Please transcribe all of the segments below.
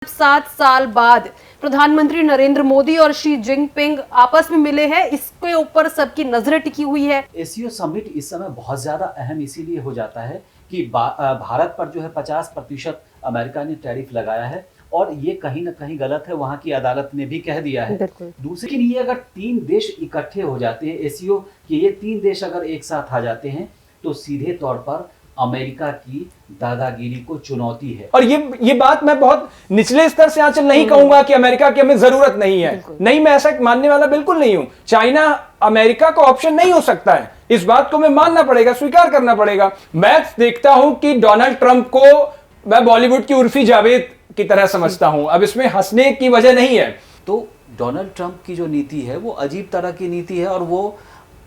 7 साल बाद प्रधानमंत्री नरेंद्र मोदी और शी जिनपिंग आपस में मिले हैं, इसके ऊपर सबकी नजरें टिकी हुई है। एसीओ समिट इस समय बहुत ज्यादा अहम इसीलिए हो जाता है कि भारत पर जो है 50% अमेरिका ने टैरिफ लगाया है और ये कहीं ना कहीं गलत है, वहां की अदालत ने भी कह दिया है। दूसरी ये अगर 3 देश इकट्ठे हो जाते हैं एसीओ कि ये 3 देश अगर एक साथ आ जाते हैं तो सीधे तौर पर अमेरिका की दादागिरी को चुनौती है। और ये बात मैं बहुत निचले स्तर से आंचल नहीं कहूंगा कि अमेरिका की हमें जरूरत नहीं है, नहीं, मैं ऐसा मानने वाला बिल्कुल नहीं हूं। चाइना अमेरिका का ऑप्शन नहीं हो सकता है, इस बात को मैं मानना पड़ेगा, स्वीकार करना पड़ेगा। मैं देखता हूं कि डोनाल्ड ट्रंप को मैं बॉलीवुड की उर्फी जावेद की तरह समझता हूं, अब इसमें हंसने की वजह नहीं है। तो डोनाल्ड ट्रंप की जो नीति है वो अजीब तरह की नीति है और वो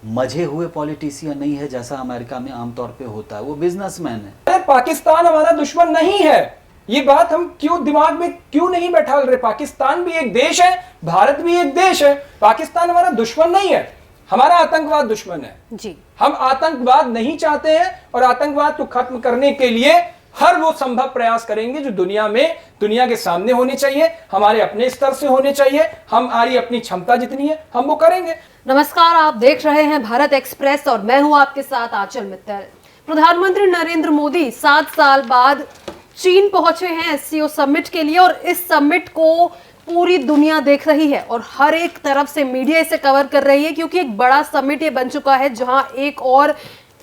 मजे हुए पॉलिटिशियन नहीं है जैसा अमेरिका में आमतौर पे होता है, वो बिजनेसमैन है। अरे पाकिस्तान हमारा दुश्मन नहीं है, ये बात हम क्यों दिमाग में क्यों नहीं बैठा रहे। पाकिस्तान भी एक देश है, भारत भी एक देश है, पाकिस्तान हमारा दुश्मन नहीं है, हमारा आतंकवाद दुश्मन है जी। हम आतंकवाद नहीं चाहते हैं और आतंकवाद को खत्म करने के लिए हर वो संभव प्रयास करेंगे जो दुनिया के सामने होने चाहिए, हमारे अपने स्तर से होने चाहिए, हमारी अपनी क्षमता जितनी है हम वो करेंगे। नमस्कार, आप देख रहे हैं भारत एक्सप्रेस और मैं हूं आपके साथ आंचल मित्तल। प्रधानमंत्री नरेंद्र मोदी 7 साल बाद चीन पहुंचे हैं एससीओ समिट के लिए और इस समिट को पूरी दुनिया देख रही है और हर एक तरफ से मीडिया इसे कवर कर रही है क्योंकि एक बड़ा समिट ये बन चुका है जहां एक और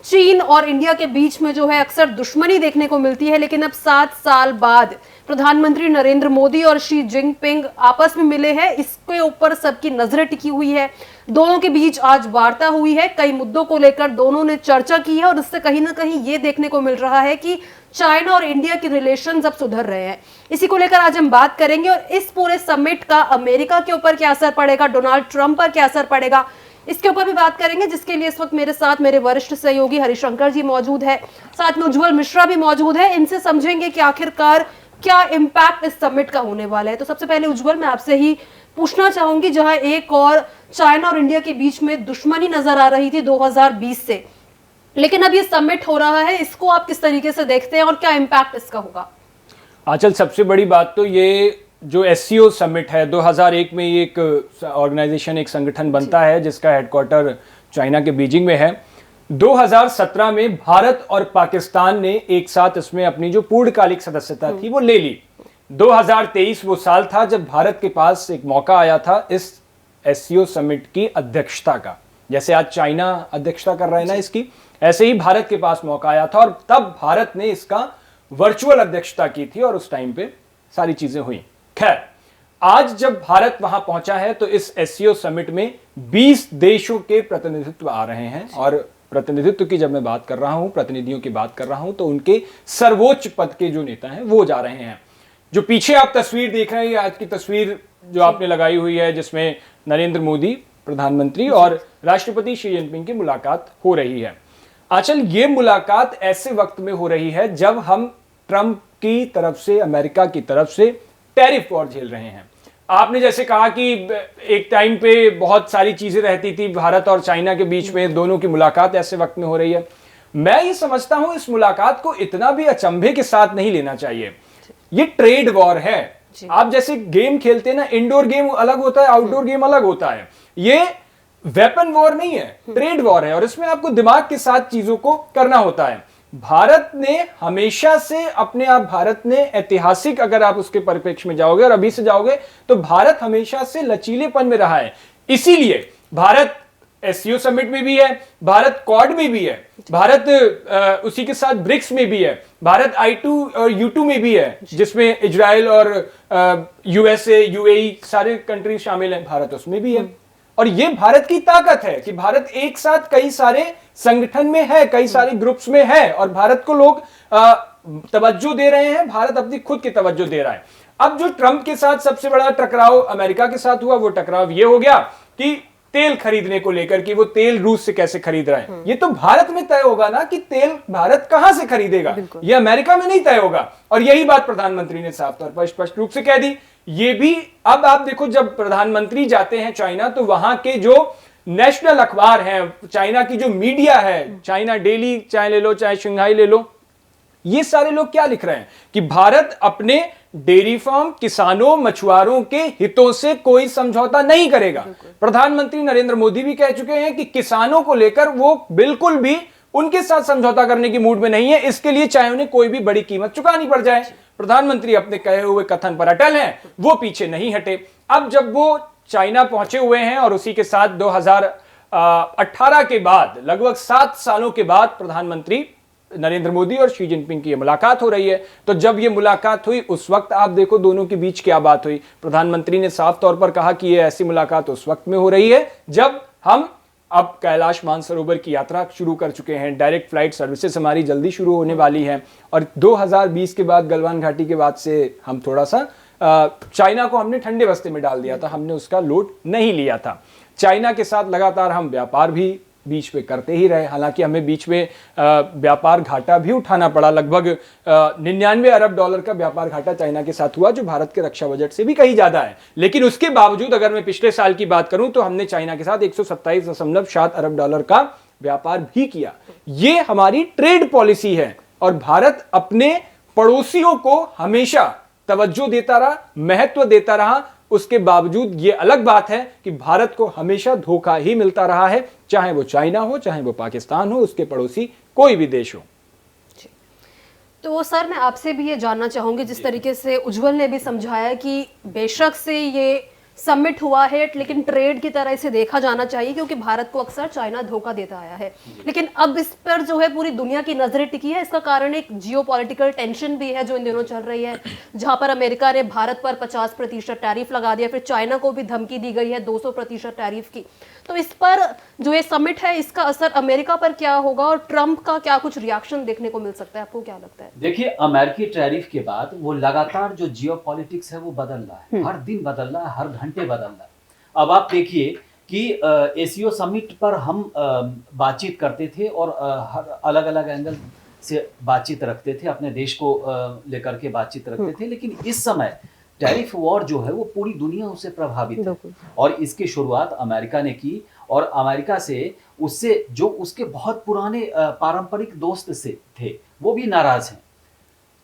चीन और इंडिया के बीच में जो है अक्सर दुश्मनी देखने को मिलती है। लेकिन अब 7 साल बाद प्रधानमंत्री नरेंद्र मोदी और शी जिनपिंग आपस में मिले हैं, इसके ऊपर सबकी नजरें टिकी हुई है। दोनों के बीच आज वार्ता हुई है, कई मुद्दों को लेकर दोनों ने चर्चा की है और इससे कहीं ना कहीं ये देखने को मिल रहा है कि चाइना और इंडिया के रिलेशंस अब सुधर रहे हैं। इसी को लेकर आज हम बात करेंगे और इस पूरे समिट का अमेरिका के ऊपर क्या असर पड़ेगा, डोनाल्ड ट्रंप पर क्या असर पड़ेगा, इसके ऊपर भी बात करेंगे, जिसके लिए इस वक्त मेरे साथ मेरे वरिष्ठ सहयोगी हरिशंकर जी मौजूद है, साथ में उज्जवल मिश्रा भी मौजूद है। इनसे समझेंगे कि आखिरकार क्या इम्पैक्ट इस समिट का होने वाला है। तो सबसे पहले उज्जवल, मैं आपसे ही पूछना चाहूंगी, जहां एक और चाइना और इंडिया के बीच में दुश्मनी नजर आ रही थी 2020 से, लेकिन अब ये समिट हो रहा है, इसको आप किस तरीके से देखते हैं और क्या इम्पैक्ट इसका होगा? आंचल, सबसे बड़ी बात तो ये जो एससीओ समिट है 2001 में, ये एक ऑर्गेनाइजेशन, एक संगठन बनता है जिसका हेडक्वार्टर चाइना के बीजिंग में है। 2017 में भारत और पाकिस्तान ने एक साथ इसमें अपनी जो पूर्णकालिक सदस्यता थी वो ले ली। 2023 वो साल था जब भारत के पास एक मौका आया था इस एससीओ समिट की अध्यक्षता का। जैसे आज चाइना अध्यक्षता कर रहा है ना इसकी, ऐसे ही भारत के पास मौका आया था और तब भारत ने इसका वर्चुअल अध्यक्षता की थी और उस टाइम पे सारी चीजें हुई। खैर, आज जब भारत वहां पहुंचा है तो इस एससीओ समिट में 20 देशों के प्रतिनिधित्व आ रहे हैं और प्रतिनिधित्व की जब मैं बात कर रहा हूं, प्रतिनिधियों की बात कर रहा हूं, तो उनके सर्वोच्च पद के जो नेता हैं वो जा रहे हैं। जो पीछे आप तस्वीर देख रहे हैं, आज की तस्वीर जो आपने लगाई हुई है, जिसमें नरेंद्र मोदी प्रधानमंत्री और राष्ट्रपति शी जिनपिंग की मुलाकात हो रही है। आंचल, ये मुलाकात ऐसे वक्त में हो रही है जब हम ट्रंप की तरफ से, अमेरिका की तरफ से टैरिफ वॉर झेल रहे हैं। आपने जैसे कहा कि एक टाइम पे बहुत सारी चीजें रहती थी भारत और चाइना के बीच में, दोनों की मुलाकात ऐसे वक्त में हो रही है। मैं ये समझता हूं इस मुलाकात को इतना भी अचंभे के साथ नहीं लेना चाहिए। ये ट्रेड वॉर है। आप जैसे गेम खेलते हैं ना, इंडोर गेम अलग होता है, आउटडोर गेम अलग होता है। ये वेपन वॉर नहीं है, ट्रेड वॉर है और इसमें आपको दिमाग के साथ चीजों को करना होता है। भारत ने हमेशा से अपने आप, भारत ने ऐतिहासिक, अगर आप उसके परिप्रेक्ष्य में जाओगे और अभी से जाओगे तो भारत हमेशा से लचीलेपन में रहा है। इसीलिए भारत एससीओ समिट में भी है, भारत क्वाड में भी है, भारत उसी के साथ ब्रिक्स में भी है, भारत I2 और U2 में भी है, जिसमें इजराइल और यूएसए, यूएई सारे कंट्री शामिल हैं, भारत उसमें भी है। और ये भारत की ताकत है कि भारत एक साथ कई सारे संगठन में है, कई सारे ग्रुप्स में है और भारत को लोग तवज्जो दे रहे हैं, भारत अपनी खुद की तवज्जो दे रहा है। अब जो ट्रंप के साथ सबसे बड़ा टकराव अमेरिका के साथ हुआ, वो टकराव ये हो गया कि तेल खरीदने को लेकर, कि वो तेल रूस से कैसे खरीद रहा है। ये तो भारत में तय होगा ना कि तेल भारत कहां से खरीदेगा, ये अमेरिका में नहीं तय होगा। और यही बात प्रधानमंत्री ने साफ तौर पर स्पष्ट रूप से कह दी। ये भी अब आप देखो, जब प्रधानमंत्री जाते हैं चाइना तो वहां के जो नेशनल अखबार हैं, चाइना की जो मीडिया है, चाइना डेली चाहे ले लो, चाहे शंघाई ले लो, ये सारे लोग क्या लिख रहे हैं कि भारत अपने डेयरी फार्म, किसानों, मछुआरों के हितों से कोई समझौता नहीं करेगा। प्रधानमंत्री नरेंद्र मोदी भी कह चुके हैं कि किसानों को लेकर वो बिल्कुल भी उनके साथ समझौता करने की मूड में नहीं है, इसके लिए चाहे उन्हें कोई भी बड़ी कीमत चुकानी पड़ जाए। प्रधानमंत्री अपने कहे हुए कथन पर अटल हैं, वो पीछे नहीं हटे। अब जब वो चाइना पहुंचे हुए हैं और उसी के साथ 2018 के बाद लगभग 7 सालों के बाद प्रधानमंत्री नरेंद्र मोदी और शी जिनपिंग की मुलाकात हो रही है, तो जब ये मुलाकात हुई उस वक्त आप देखो दोनों के बीच क्या बात हुई। प्रधानमंत्री ने साफ तौर पर कहा कि ये ऐसी मुलाकात उस वक्त में हो रही है जब हम अब कैलाश मानसरोवर की यात्रा शुरू कर चुके हैं, डायरेक्ट फ्लाइट सर्विसेज हमारी जल्दी शुरू होने वाली हैं, और 2020 के बाद गलवान घाटी के बाद से हम थोड़ा सा चाइना को हमने ठंडे बस्ते में डाल दिया था, हमने उसका लोड नहीं लिया था। चाइना के साथ लगातार हम व्यापार भी बीच में करते ही रहे, हालांकि हमें बीच में व्यापार घाटा भी उठाना पड़ा। लगभग 99 अरब डॉलर का व्यापार घाटा चाइना के साथ हुआ, जो भारत के रक्षा बजट से भी कहीं ज्यादा है। लेकिन उसके बावजूद अगर मैं पिछले साल की बात करूं तो हमने चाइना के साथ 127.7 अरब डॉलर का व्यापार भी किया। ये हमारी ट्रेड पॉलिसी है और भारत अपने पड़ोसियों को हमेशा तवज्जो देता रहा, महत्व देता रहा। उसके बावजूद ये अलग बात है कि भारत को हमेशा धोखा ही मिलता रहा है, चाहे वो चाइना हो, चाहे वो पाकिस्तान हो, उसके पड़ोसी कोई भी देश हो। तो सर मैं आपसे भी ये जानना चाहूंगी, जिस तरीके से उज्जवल ने भी समझाया कि बेशक से ये समिट हुआ है लेकिन ट्रेड की तरह इसे देखा जाना चाहिए, क्योंकि भारत को अक्सर चाइना धोखा देता आया है। लेकिन अब इस पर जो है पूरी दुनिया की नजरें टिकी है। इसका कारण एक जियोपॉलिटिकल टेंशन भी है जो इन दिनों चल रही है, जहां पर अमेरिका ने भारत पर 50% टैरिफ लगा दिया, फिर चाइना को भी धमकी दी गई है 200% टैरिफ की। तो इस पर जो ये समिट है इसका असर अमेरिका पर क्या होगा और ट्रंप का क्या कुछ रिएक्शन देखने को मिल सकता है, आपको क्या लगता है? देखिए, अमेरिकी टैरिफ के बाद वो लगातार जो जियोपॉलिटिक्स है वो बदल रहा है, हर दिन बदल रहा है, हर घंटे बदल रहा है। अब आप देखिए कि एसीओ समिट पर हम बातचीत करते थे और हर अलग अलग एंगल से बातचीत रखते थे, अपने देश को लेकर के बातचीत रखते थे। लेकिन इस समय टैरिफ वॉर जो है वो पूरी दुनिया उससे प्रभावित है और इसकी शुरुआत अमेरिका ने की और अमेरिका से उससे जो उसके बहुत पुराने पारंपरिक दोस्त से थे वो भी नाराज हैं।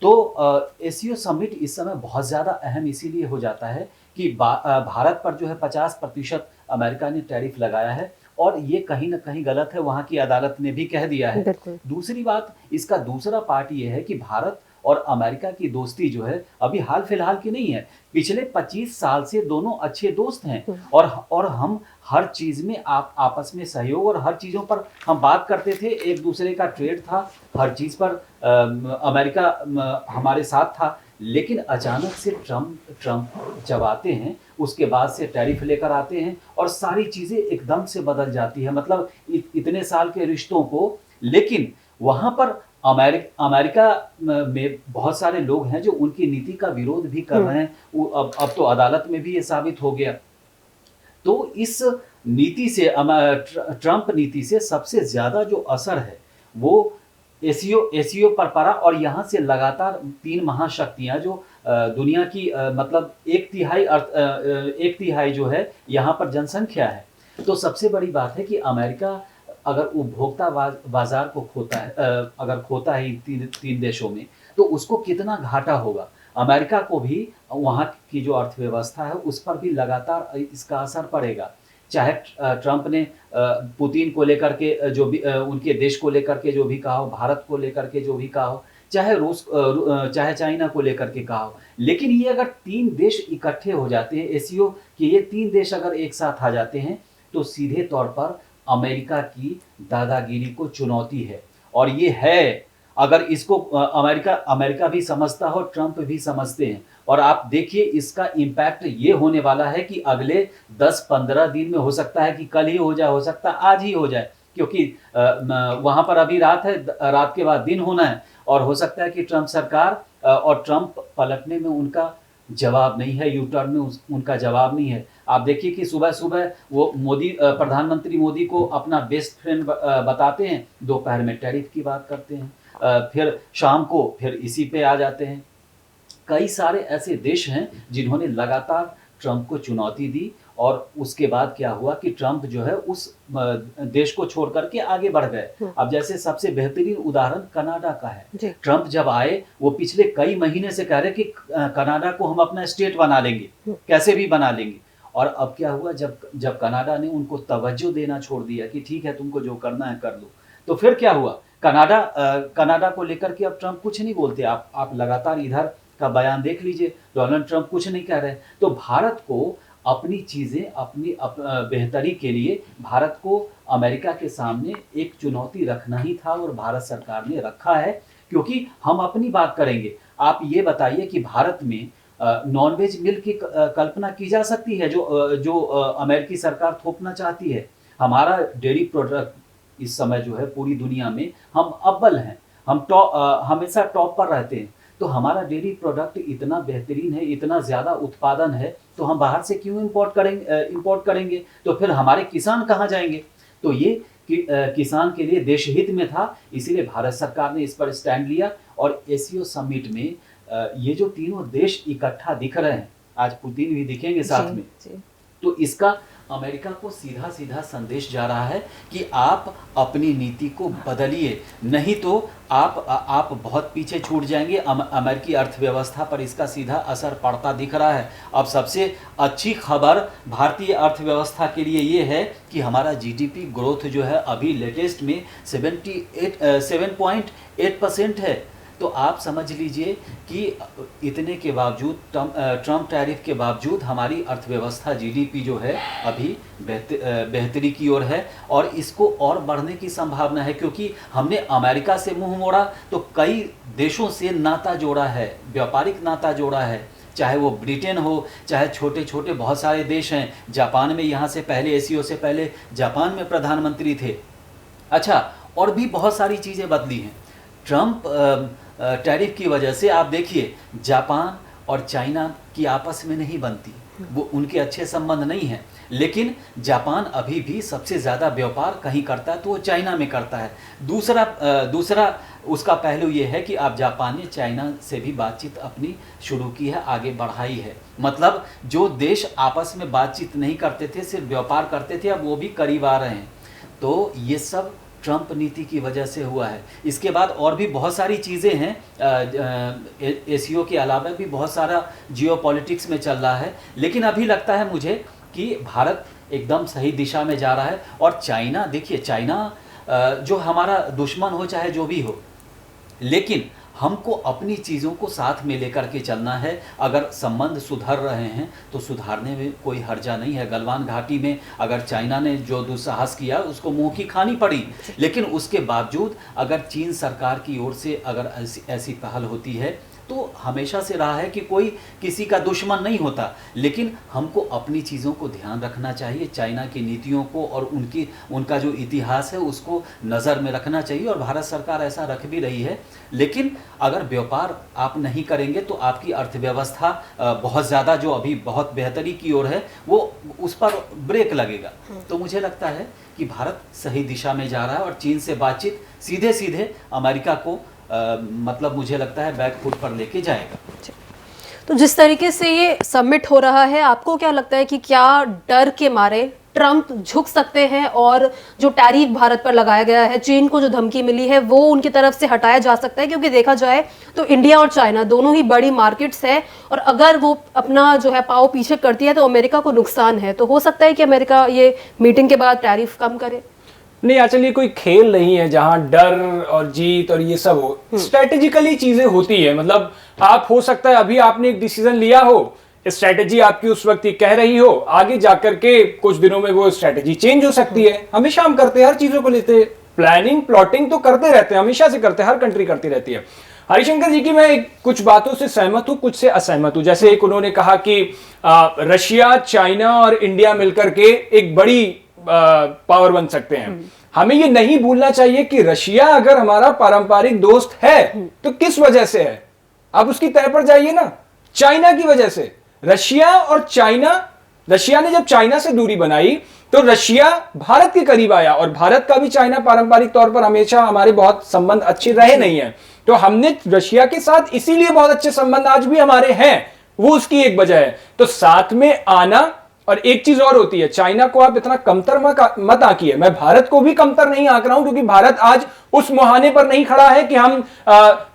तो एसीओ समिट इस समय बहुत ज़्यादा अहम इसीलिए हो जाता है कि भारत पर जो है 50% अमेरिका ने टैरिफ लगाया है और ये कहीं ना कहीं गलत है, वहाँ की अदालत ने भी कह दिया है। दूसरी बात, इसका दूसरा पार्ट ये है कि भारत और अमेरिका की दोस्ती जो है अभी हाल फिलहाल की नहीं है, पिछले 25 साल से दोनों अच्छे दोस्त हैं और हम हर चीज में आपस में सहयोग और हर चीजों पर हम बात करते थे, एक दूसरे का ट्रेड था, हर चीज पर अमेरिका हमारे साथ था। लेकिन अचानक से ट्रम्प जब आते हैं उसके बाद से टैरिफ लेकर आते हैं और सारी चीजें एकदम से बदल जाती है, मतलब इतने साल के रिश्तों को। लेकिन वहां पर अमेरिका में बहुत सारे लोग हैं जो उनकी नीति का विरोध भी कर रहे हैं। अब तो अदालत में भी ये साबित हो गया। तो इस नीति से, ट्रंप नीति से सबसे ज्यादा जो असर है वो एसीओ पर पड़ा और यहाँ से लगातार 3 महाशक्तियां जो दुनिया की मतलब एक तिहाई जो है यहाँ पर जनसंख्या है। तो सबसे बड़ी बात है कि अमेरिका अगर उपभोक्ता बाजार को खोता है, अगर खोता है इन 3 देशों में, तो उसको कितना घाटा होगा। अमेरिका को भी वहाँ की जो अर्थव्यवस्था है उस पर भी लगातार इसका असर पड़ेगा। चाहे ट्रंप ने पुतिन को लेकर के जो भी उनके देश को लेकर के जो भी कहा हो, भारत को लेकर के जो भी कहा हो, चाहे चाइना को लेकर के कहा हो, लेकिन ये अगर 3 देश इकट्ठे हो जाते हैं, एसीओ के ये 3 देश अगर एक साथ आ जाते हैं तो सीधे तौर पर अमेरिका की दादागिरी को चुनौती है। और ये है, अगर इसको अमेरिका भी समझता हो, ट्रंप भी समझते हैं। और आप देखिए इसका इम्पैक्ट ये होने वाला है कि अगले 10-15 दिन में, हो सकता है कि कल ही हो जाए, हो सकता है आज ही हो जाए, क्योंकि वहां पर अभी रात है, रात के बाद दिन होना है और हो सकता है कि ट्रंप सरकार और ट्रंप पलटने में उनका जवाब नहीं है, यू टर्न में उनका जवाब नहीं है। आप देखिए कि सुबह सुबह वो प्रधानमंत्री मोदी को अपना बेस्ट फ्रेंड बताते हैं, दोपहर में टैरिफ की बात करते हैं, फिर शाम को फिर इसी पे आ जाते हैं। कई सारे ऐसे देश हैं जिन्होंने लगातार ट्रंप को चुनौती दी और उसके बाद क्या हुआ कि ट्रंप जो है उस देश को छोड़ करके आगे बढ़ गए। अब जैसे सबसे बेहतरीन उदाहरण कनाडा का है। ट्रंप जब आए वो पिछले कई महीने से कह रहे कि कनाडा को हम अपना स्टेट बना लेंगे, कैसे भी बना लेंगे। और अब क्या हुआ, जब कनाडा ने उनको तवज्जो देना छोड़ दिया कि ठीक है तुमको जो करना है कर लो, तो फिर क्या हुआ, कनाडा को लेकर के अब ट्रंप कुछ नहीं बोलते। आप लगातार इधर का बयान देख लीजिए, डोनाल्ड ट्रंप कुछ नहीं कह रहे। तो भारत को अपनी चीजें अपनी बेहतरी के लिए भारत को अमेरिका के सामने एक चुनौती रखना ही था और भारत सरकार ने रखा है, क्योंकि हम अपनी बात करेंगे। आप ये बताइए कि भारत में नॉनवेज मिल्क की कल्पना की जा सकती है जो अमेरिकी सरकार थोपना चाहती है। हमारा डेयरी प्रोडक्ट इस समय जो है पूरी दुनिया में हम अव्वल हैं, हम हमेशा टॉप पर रहते हैं। तो हमारा डेयरी प्रोडक्ट इतना बेहतरीन है, इतना ज्यादा उत्पादन है, तो हम बाहर से क्यों इंपोर्ट करेंगे? तो फिर हमारे किसान कहाँ जाएंगे? तो ये किसान के लिए देश हित में था, इसीलिए भारत सरकार ने इस पर स्टैंड लिया। और एससीओ समिट में ये जो तीनों देश इकट्ठा दिख रहे हैं, आज पुतिन भी दिखेंगे साथ में, तो इसका अमेरिका को सीधा सीधा संदेश जा रहा है कि आप अपनी नीति को बदलिए, नहीं तो आप बहुत पीछे छूट जाएंगे। अमेरिकी अर्थव्यवस्था पर इसका सीधा असर पड़ता दिख रहा है। अब सबसे अच्छी खबर भारतीय अर्थव्यवस्था के लिए ये है कि हमारा जीडीपी ग्रोथ जो है अभी लेटेस्ट में 7.8% है। तो आप समझ लीजिए कि इतने के बावजूद, ट्रंप टैरिफ के बावजूद, हमारी अर्थव्यवस्था जीडीपी जो है अभी बेहतरी की ओर है और इसको और बढ़ने की संभावना है, क्योंकि हमने अमेरिका से मुंह मोड़ा तो कई देशों से नाता जोड़ा है, व्यापारिक नाता जोड़ा है, चाहे वो ब्रिटेन हो, चाहे छोटे छोटे बहुत सारे देश हैं। जापान में, यहाँ से पहले एससीओ से पहले जापान में प्रधानमंत्री थे। अच्छा, और भी बहुत सारी चीज़ें बदली हैं। ट्रंप टैरिफ की वजह से आप देखिए जापान और चाइना की आपस में नहीं बनती, वो उनके अच्छे संबंध नहीं हैं, लेकिन जापान अभी भी सबसे ज़्यादा व्यापार कहीं करता है तो वो चाइना में करता है। दूसरा उसका पहलू ये है कि अब जापान ने चाइना से भी बातचीत अपनी शुरू की है, आगे बढ़ाई है। मतलब जो देश आपस में बातचीत नहीं करते थे, सिर्फ व्यापार करते थे, अब वो भी करीब आ रहे हैं। तो ये सब ट्रंप नीति की वजह से हुआ है। इसके बाद और भी बहुत सारी चीज़ें हैं, एससीओ के अलावा भी बहुत सारा जियोपॉलिटिक्स में चल रहा है, लेकिन अभी लगता है मुझे कि भारत एकदम सही दिशा में जा रहा है। और चाइना, देखिए चाइना जो हमारा दुश्मन हो चाहे जो भी हो, लेकिन हमको अपनी चीज़ों को साथ में लेकर के चलना है। अगर संबंध सुधर रहे हैं तो सुधारने में कोई हर्जा नहीं है। गलवान घाटी में अगर चाइना ने जो दुस्साहस किया उसको मुंह की खानी पड़ी, लेकिन उसके बावजूद अगर चीन सरकार की ओर से अगर ऐसी पहल होती है तो हमेशा से रहा है कि कोई किसी का दुश्मन नहीं होता, लेकिन हमको अपनी चीज़ों को ध्यान रखना चाहिए, चाइना की नीतियों को और उनका जो इतिहास है उसको नज़र में रखना चाहिए, और भारत सरकार ऐसा रख भी रही है। लेकिन अगर व्यापार आप नहीं करेंगे तो आपकी अर्थव्यवस्था बहुत ज़्यादा, जो अभी बहुत बेहतरी की ओर है, वो उस पर ब्रेक लगेगा। तो मुझे लगता है कि भारत सही दिशा में जा रहा है और चीन से बातचीत सीधे सीधे अमेरिका को मतलब मुझे लगता है बैक फुट पर लेके जाएगा। तो जिस तरीके से ये समिट हो रहा है, आपको क्या लगता है कि क्या डर के मारे ट्रंप झुक सकते हैं और जो टैरिफ भारत पर लगाया गया है, चीन को जो धमकी मिली है, वो उनकी तरफ से हटाया जा सकता है? क्योंकि देखा जाए तो इंडिया और चाइना दोनों ही बड़ी मार्केट्स हैं, और अगर वो अपना जो है पाव पीछे करती है तो अमेरिका को नुकसान है। तो हो सकता है कि अमेरिका ये मीटिंग के बाद टैरिफ कम करे। नहीं, एक्चुअली ये कोई खेल नहीं है जहां डर और जीत और ये सब हो। स्ट्रेटेजिकली चीजें होती है। मतलब आप, हो सकता है अभी आपने एक डिसीजन लिया हो, स्ट्रेटेजी आपकी उस वक्त कह रही हो, आगे जाकर के कुछ दिनों में वो स्ट्रेटेजी चेंज हो सकती है। हमेशा हम करते हैं, हर चीजों को लेते हैं, प्लानिंग प्लॉटिंग तो करते रहते हैं, हमेशा से करते हैं, हर कंट्री करती रहती है। हरिशंकर जी की मैं कुछ बातों से सहमत हूं, कुछ से असहमत हूं। जैसे एक उन्होंने कहा कि रशिया, चाइना और इंडिया मिलकर के एक बड़ी पावर बन सकते हैं। हमें ये नहीं भूलना चाहिए कि रशिया अगर हमारा पारंपरिक दोस्त है तो किस वजह से है, आप उसकी तह पर जाइए ना। चाइना की वजह से। रशिया और चाइना, रशिया ने जब चाइना से दूरी बनाई तो रशिया भारत के करीब आया, और भारत का भी चाइना पारंपरिक तौर पर हमेशा हमारे बहुत संबंध अच्छे रहे नहीं है। तो हमने रशिया के साथ इसीलिए बहुत अच्छे संबंध आज भी हमारे हैं, वो उसकी एक वजह है। तो साथ में आना और एक चीज और होती है, चाइना को आप इतना कमतर मत आंकिए। मैं भारत को भी कमतर नहीं आंक रहा हूं, क्योंकि भारत आज उस मुहाने पर नहीं खड़ा है कि हम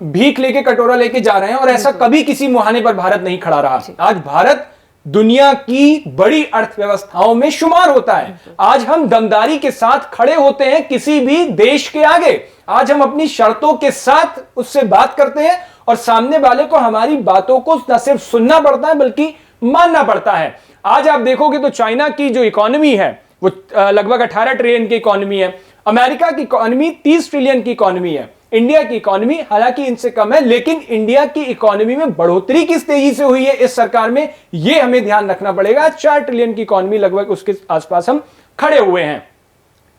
भीख लेके कटोरा लेके जा रहे हैं, और ऐसा कभी किसी मुहाने पर भारत नहीं खड़ा रहा। आज भारत दुनिया की बड़ी अर्थव्यवस्थाओं में शुमार होता है। आज हम दमदारी के साथ खड़े होते हैं किसी भी देश के आगे। आज हम अपनी शर्तों के साथ उससे बात करते हैं, और सामने वाले को हमारी बातों को न सिर्फ सुनना पड़ता है बल्कि मानना पड़ता है। आज आप देखोगे तो चाइना की जो इकोनॉमी है वो लगभग 18 ट्रिलियन की इकोनॉमी है। अमेरिका की इकोनॉमी 30 ट्रिलियन की इकोनॉमी है। इंडिया की इकोनॉमी हालांकि इनसे कम है, लेकिन इंडिया की इकोनॉमी में बढ़ोतरी किस तेजी से हुई है इस सरकार में, यह हमें ध्यान रखना पड़ेगा। 4 ट्रिलियन की इकोनॉमी लगभग उसके आसपास हम खड़े हुए हैं।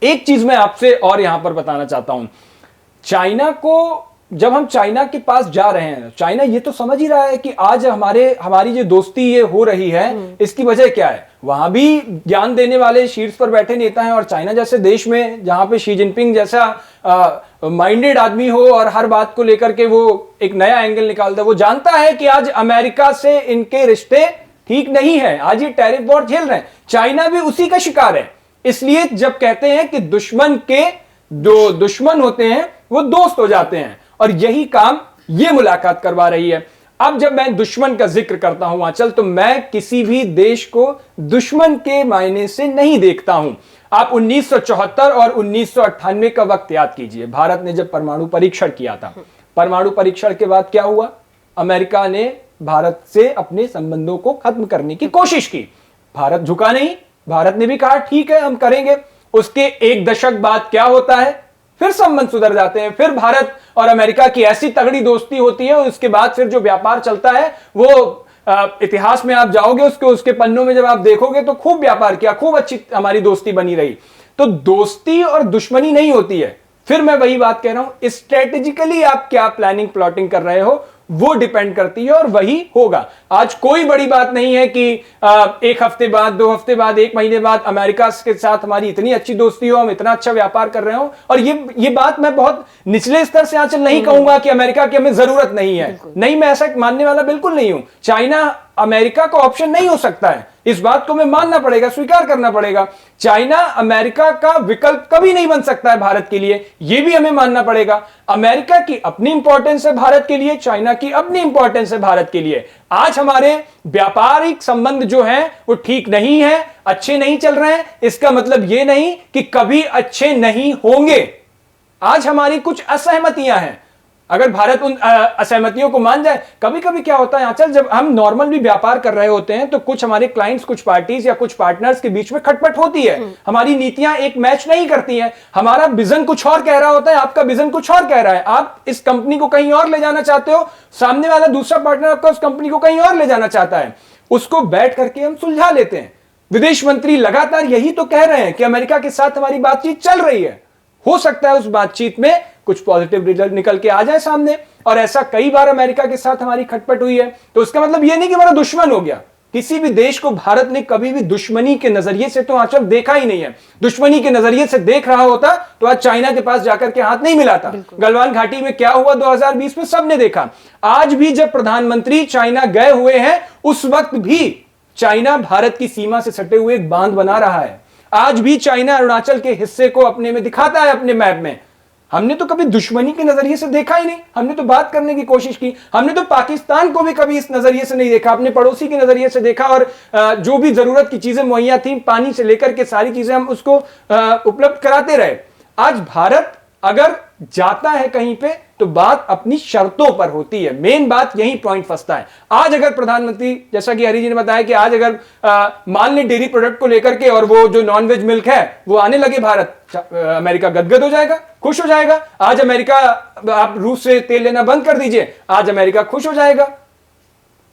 एक चीज मैं आपसे और यहां पर बताना चाहता हूं, चाइना को जब हम चाइना के पास जा रहे हैं, चाइना ये तो समझ ही रहा है कि आज हमारी जो दोस्ती ये हो रही है इसकी वजह क्या है। वहां भी ज्ञान देने वाले शीर्ष पर बैठे नेता हैं, और चाइना जैसे देश में जहां पे शी जिनपिंग जैसा माइंडेड आदमी हो और हर बात को लेकर के वो एक नया एंगल निकालता है, वो जानता है कि आज अमेरिका से इनके रिश्ते ठीक नहीं है, आज ये टैरिफ वॉर झेल रहे हैं। चाइना भी उसी का शिकार है। इसलिए जब कहते हैं कि दुश्मन के जो दुश्मन होते हैं वो दोस्त हो जाते हैं, और यही काम ये मुलाकात करवा रही है। अब जब मैं दुश्मन का जिक्र करता हूं आंचल, तो मैं किसी भी देश को दुश्मन के मायने से नहीं देखता हूं। आप 1974 और 1998 का वक्त याद कीजिए। भारत ने जब परमाणु परीक्षण किया था, परमाणु परीक्षण के बाद क्या हुआ? अमेरिका ने भारत से अपने संबंधों को खत्म करने की कोशिश की। भारत झुका नहीं, भारत ने भी कहा ठीक है हम करेंगे। उसके एक दशक बाद क्या होता है? फिर संबंध सुधर जाते हैं, फिर भारत और अमेरिका की ऐसी तगड़ी दोस्ती होती है, और उसके बाद फिर जो व्यापार चलता है वो इतिहास में आप जाओगे, उसके पन्नों में जब आप देखोगे तो खूब व्यापार किया, खूब अच्छी हमारी दोस्ती बनी रही। तो दोस्ती और दुश्मनी नहीं होती है। फिर मैं वही बात कह रहा हूं, स्ट्रेटेजिकली आप क्या प्लानिंग प्लॉटिंग कर रहे हो वो डिपेंड करती है, और वही होगा। आज कोई बड़ी बात नहीं है कि एक हफ्ते बाद, 2 हफ्ते बाद, 1 महीने बाद अमेरिका के साथ हमारी इतनी अच्छी दोस्ती हो, हम इतना अच्छा व्यापार कर रहे हो। और ये बात मैं बहुत निचले स्तर से आंचल नहीं कहूंगा कि अमेरिका की हमें जरूरत नहीं है, नहीं, मैं ऐसा मानने वाला बिल्कुल नहीं हूं। चाइना अमेरिका का ऑप्शन नहीं हो सकता है, इस बात को हमें मानना पड़ेगा, स्वीकार करना पड़ेगा। चाइना अमेरिका का विकल्प कभी नहीं बन सकता है भारत के लिए, यह भी हमें मानना पड़ेगा। अमेरिका की अपनी इंपॉर्टेंस है भारत के लिए, चाइना की अपनी इंपॉर्टेंस है भारत के लिए। आज हमारे व्यापारिक संबंध जो हैं वो ठीक नहीं है, अच्छे नहीं चल रहे हैं, इसका मतलब यह नहीं कि कभी अच्छे नहीं होंगे। आज हमारी कुछ असहमतियां हैं, अगर भारत उन असहमतियों को मान जाए। कभी कभी क्या होता है आंचल, जब हम नॉर्मल भी व्यापार कर रहे होते हैं तो कुछ हमारे क्लाइंट्स, कुछ पार्टीज या कुछ पार्टनर्स के बीच में खटपट होती है, हमारी नीतियां एक मैच नहीं करती हैं। हमारा विजन कुछ और कह रहा होता है, आपका विजन कुछ और कह रहा है। आप इस कंपनी को कहीं और ले जाना चाहते हो, सामने वाला दूसरा पार्टनर आपका उस कंपनी को कहीं और ले जाना चाहता है। उसको बैठ करके हम सुलझा लेते हैं। विदेश मंत्री लगातार यही तो कह रहे हैं कि अमेरिका के साथ हमारी बातचीत चल रही है। हो सकता है उस बातचीत में कुछ पॉजिटिव रिजल्ट निकल के आ जाए सामने, और ऐसा कई बार अमेरिका के साथ हमारी खटपट हुई है। तो उसका मतलब यह नहीं कि हमारा दुश्मन हो गया। किसी भी देश को भारत ने कभी भी दुश्मनी के नजरिए से तो आंचल देखा ही नहीं है। दुश्मनी के नजरिए से देख रहा होता तो आज चाइना के पास जाकर के हाथ नहीं मिलाता। गलवान घाटी में क्या हुआ 2020 में सबने देखा। आज भी जब प्रधानमंत्री चाइना गए हुए हैं, उस वक्त भी चाइना भारत की सीमा से सटे हुए एक बांध बना रहा है। आज भी चाइना अरुणाचल के हिस्से को अपने में दिखाता है, अपने मैप में। हमने तो कभी दुश्मनी के नजरिए से देखा ही नहीं, हमने तो बात करने की कोशिश की। हमने तो पाकिस्तान को भी कभी इस नजरिए से नहीं देखा, अपने पड़ोसी के नजरिए से देखा, और जो भी जरूरत की चीजें मुहैया थी, पानी से लेकर के सारी चीजें हम उसको उपलब्ध कराते रहे। आज भारत अगर जाता है कहीं पे तो बात अपनी शर्तों पर होती है। मेन बात यही पॉइंट फंसता है। आज अगर प्रधानमंत्री, जैसा कि हरी जी ने बताया कि आज अगर मान ले डेयरी प्रोडक्ट को लेकर के और वो जो नॉनवेज मिल्क है वो आने लगे भारत, अमेरिका गदगद हो जाएगा, खुश हो जाएगा। आज अमेरिका, आप रूस से तेल लेना बंद कर दीजिए, आज अमेरिका खुश हो जाएगा।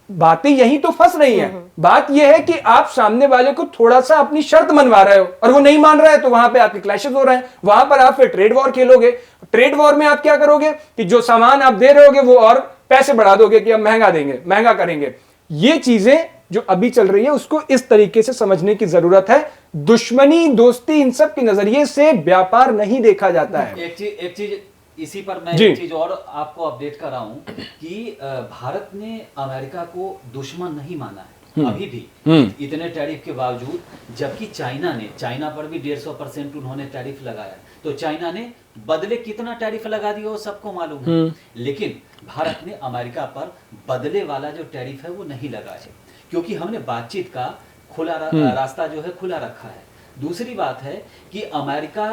बातें यही तो फंस रही हैं। बात यह है कि आप सामने वाले को थोड़ा सा अपनी शर्त मनवा रहे हो और वो नहीं मान रहा है, तो वहां पे आपके क्लैशेस हो रहे हैं। वहां पर आप फिर ट्रेड वॉर खेलोगे। ट्रेड वॉर में आप क्या करोगे कि जो सामान आप दे रहे होगे वो और पैसे बढ़ा दोगे कि हम महंगा देंगे, महंगा करेंगे। ये चीजें जो अभी चल रही है उसको इस तरीके से समझने की जरूरत है। दुश्मनी, दोस्ती, इन सब के नजरिए से व्यापार नहीं देखा जाता है। एक चीज इसी पर मैं एक चीज और आपको अपडेट कर रहा हूं कि भारत ने अमेरिका को दुश्मन नहीं माना है। अभी भी इतने टैरिफ के बावजूद, जबकि चाइना पर भी 150% उन्होंने टैरिफ लगाया, तो चाइना ने बदले कितना टैरिफ लगा दिया वो सबको मालूम है। लेकिन भारत ने अमेरिका पर बदले वाला जो टैरिफ है वो नहीं लगाया, क्योंकि हमने बातचीत का खुला रास्ता जो है खुला रखा है। दूसरी बात है कि अमेरिका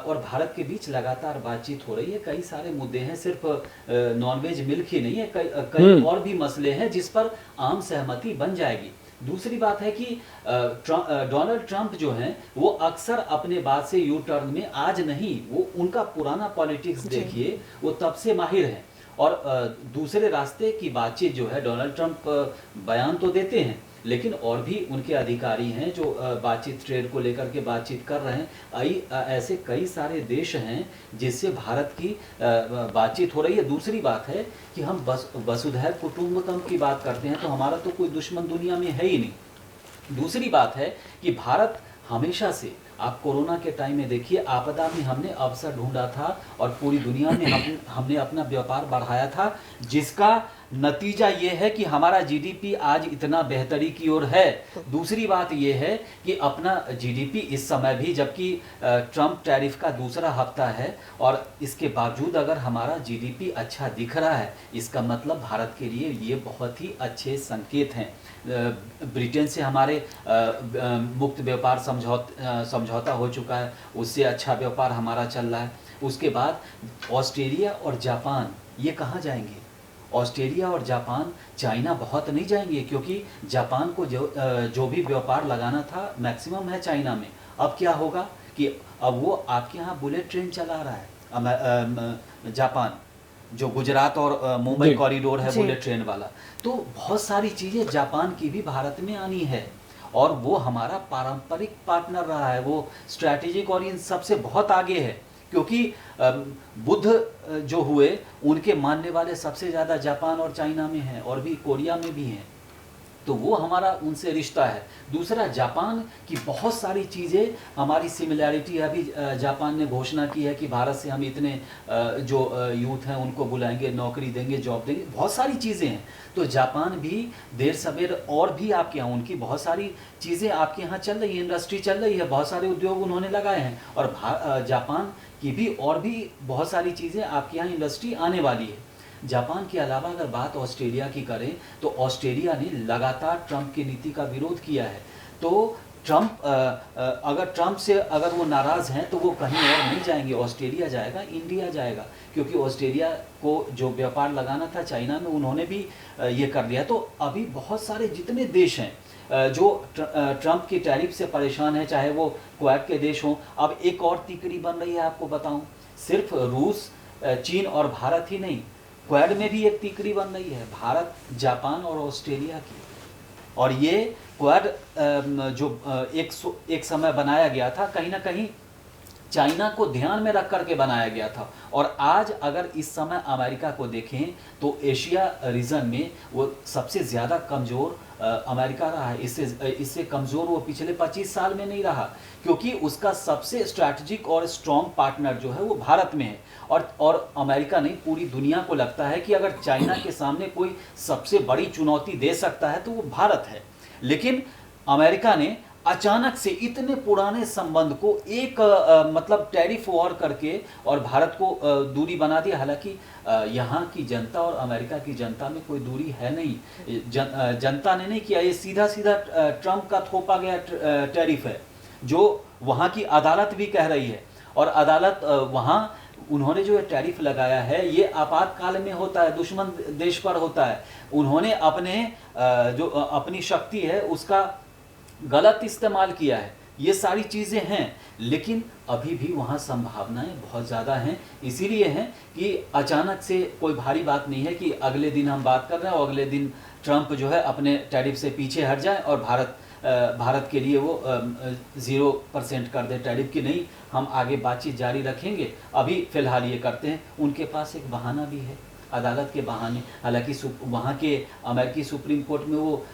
और भारत के बीच लगातार बातचीत हो रही है, कई सारे मुद्दे हैं, सिर्फ नॉनवेज मिल्क ही नहीं है, कई और भी मसले हैं जिस पर आम सहमति बन जाएगी। दूसरी बात है कि डोनाल्ड ट्रंप जो हैं वो अक्सर अपने बात से यू टर्न में, आज नहीं, वो उनका पुराना पॉलिटिक्स देखिए, वो तब से माहिर हैं। और दूसरे रास्ते की बातचीत जो है, डोनाल्ड ट्रंप बयान तो देते हैं, लेकिन और भी उनके अधिकारी हैं जो बातचीत, ट्रेड को लेकर के बातचीत कर रहे हैं। ऐसे कई सारे देश हैं जिससे भारत की बातचीत हो रही है। दूसरी बात है कि हम वसुधैव कुटुंबकम की बात करते हैं, तो हमारा तो कोई दुश्मन दुनिया में है ही नहीं। दूसरी बात है कि भारत हमेशा से, आप कोरोना के टाइम में देखिए, आपदा में हमने अवसर ढूंढा था और पूरी दुनिया में हमने अपना व्यापार बढ़ाया था, जिसका नतीजा ये है कि हमारा जीडीपी आज इतना बेहतरी की ओर है। दूसरी बात ये है कि अपना जीडीपी इस समय भी, जबकि ट्रंप टैरिफ का दूसरा हफ्ता है और इसके बावजूद अगर हमारा जीडीपी अच्छा दिख रहा है, इसका मतलब भारत के लिए ये बहुत ही अच्छे संकेत हैं। ब्रिटेन से हमारे मुक्त व्यापार समझौता हो चुका है, उससे अच्छा व्यापार हमारा चल रहा है। उसके बाद ऑस्ट्रेलिया और जापान, ये कहाँ जाएंगे? ऑस्ट्रेलिया और जापान, चाइना बहुत नहीं जाएंगे, क्योंकि जापान को जो भी व्यापार लगाना था मैक्सिमम है चाइना में। अब क्या होगा कि अब वो आपके यहाँ बुलेट ट्रेन चला रहा है जापान, जो गुजरात और मुंबई कॉरिडोर है बुलेट ट्रेन वाला। तो बहुत सारी चीज़ें जापान की भी भारत में आनी है, और वो हमारा पारंपरिक पार्टनर रहा है, वो स्ट्रैटेजिक और इन सबसे बहुत आगे है, क्योंकि बुद्ध जो हुए उनके मानने वाले सबसे ज़्यादा जापान और चाइना में हैं, और भी कोरिया में भी हैं, तो वो हमारा उनसे रिश्ता है। दूसरा, जापान की बहुत सारी चीज़ें हमारी सिमिलैरिटी है। अभी जापान ने घोषणा की है कि भारत से हम इतने जो यूथ हैं उनको बुलाएंगे, नौकरी देंगे, जॉब देंगे, बहुत सारी चीज़ें हैं। तो जापान भी देर सवेर, और भी आपके यहाँ उनकी बहुत सारी चीज़ें आपके यहाँ चल रही है, इंडस्ट्री चल रही है, बहुत सारे उद्योग उन्होंने लगाए हैं, और जापान की भी और भी बहुत सारी चीज़ें आपके यहाँ इंडस्ट्री आने वाली है। जापान के अलावा अगर बात ऑस्ट्रेलिया की करें, तो ऑस्ट्रेलिया ने लगातार ट्रंप की नीति का विरोध किया है। तो ट्रंप अगर ट्रंप से अगर वो नाराज़ हैं तो वो कहीं और नहीं जाएंगे, ऑस्ट्रेलिया जाएगा, इंडिया जाएगा, क्योंकि ऑस्ट्रेलिया को जो व्यापार लगाना था चाइना में, उन्होंने भी ये कर लिया। तो अभी बहुत सारे जितने देश हैं जो ट्रंप की टैरिफ से परेशान है, चाहे वो क्वाड के देश हों, अब एक और तीकड़ी बन रही है, आपको बताऊं, सिर्फ रूस, चीन और भारत ही नहीं, क्वाड में भी एक तीकड़ी बन रही है, भारत, जापान और ऑस्ट्रेलिया की। और ये क्वाड जो एक समय बनाया गया था, कहीं ना कहीं चाइना को ध्यान में रख करके बनाया गया था, और आज अगर इस समय अमेरिका को देखें तो एशिया रीजन में वो सबसे ज़्यादा कमज़ोर अमेरिका रहा है। इससे कमज़ोर वो पिछले 25 साल में नहीं रहा, क्योंकि उसका सबसे स्ट्रैटेजिक और स्ट्रॉन्ग पार्टनर जो है वो भारत में है। और अमेरिका नहीं, पूरी दुनिया को लगता है कि अगर चाइना के सामने कोई सबसे बड़ी चुनौती दे सकता है तो वो भारत है। लेकिन अमेरिका ने अचानक से इतने पुराने संबंध को एक मतलब टैरिफ वॉर करके और भारत को दूरी बना दिया। हालांकि यहाँ की जनता और अमेरिका की जनता में कोई दूरी है नहीं, जनता ने नहीं किया, ये सीधा सीधा ट्रंप का थोपा गया टैरिफ है, जो वहाँ की अदालत भी कह रही है। और अदालत वहाँ उन्होंने जो टैरिफ लगाया है ये आपातकाल में होता है, दुश्मन देश पर होता है। उन्होंने जो अपनी शक्ति है उसका गलत इस्तेमाल किया है, ये सारी चीज़ें हैं। लेकिन अभी भी वहाँ संभावनाएं बहुत ज़्यादा हैं, इसीलिए हैं कि अचानक से कोई भारी बात नहीं है कि अगले दिन हम बात कर रहे हैं और अगले दिन ट्रंप जो है अपने टैरिफ से पीछे हट जाए और भारत के लिए वो 0% कर दे टैरिफ की। नहीं, हम आगे बातचीत जारी रखेंगे, अभी फ़िलहाल ये करते हैं। उनके पास एक बहाना भी है, अदालत के बहाने। हालांकि वहाँ के अमेरिकी सुप्रीम कोर्ट में वो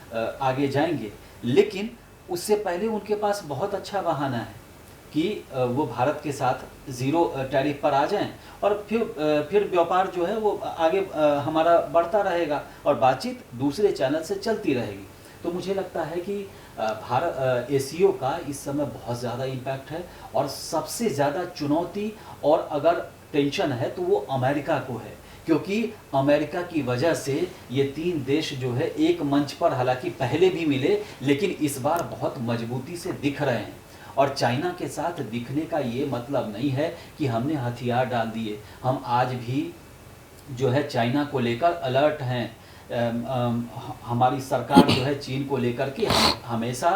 आगे जाएंगे, लेकिन उससे पहले उनके पास बहुत अच्छा बहाना है कि वो भारत के साथ 0 टैरिफ पर आ जाएं, और फिर व्यापार जो है वो आगे हमारा बढ़ता रहेगा और बातचीत दूसरे चैनल से चलती रहेगी। तो मुझे लगता है कि भारत एसीओ का इस समय बहुत ज़्यादा इम्पैक्ट है, और सबसे ज़्यादा चुनौती और अगर टेंशन है तो वो अमेरिका को है, क्योंकि अमेरिका की वजह से ये 3 देश जो है एक मंच पर हालांकि पहले भी मिले, लेकिन इस बार बहुत मजबूती से दिख रहे हैं। और चाइना के साथ दिखने का ये मतलब नहीं है कि हमने हथियार डाल दिए। हम आज भी जो है चाइना को लेकर अलर्ट हैं। हमारी सरकार जो है चीन को लेकर के हमेशा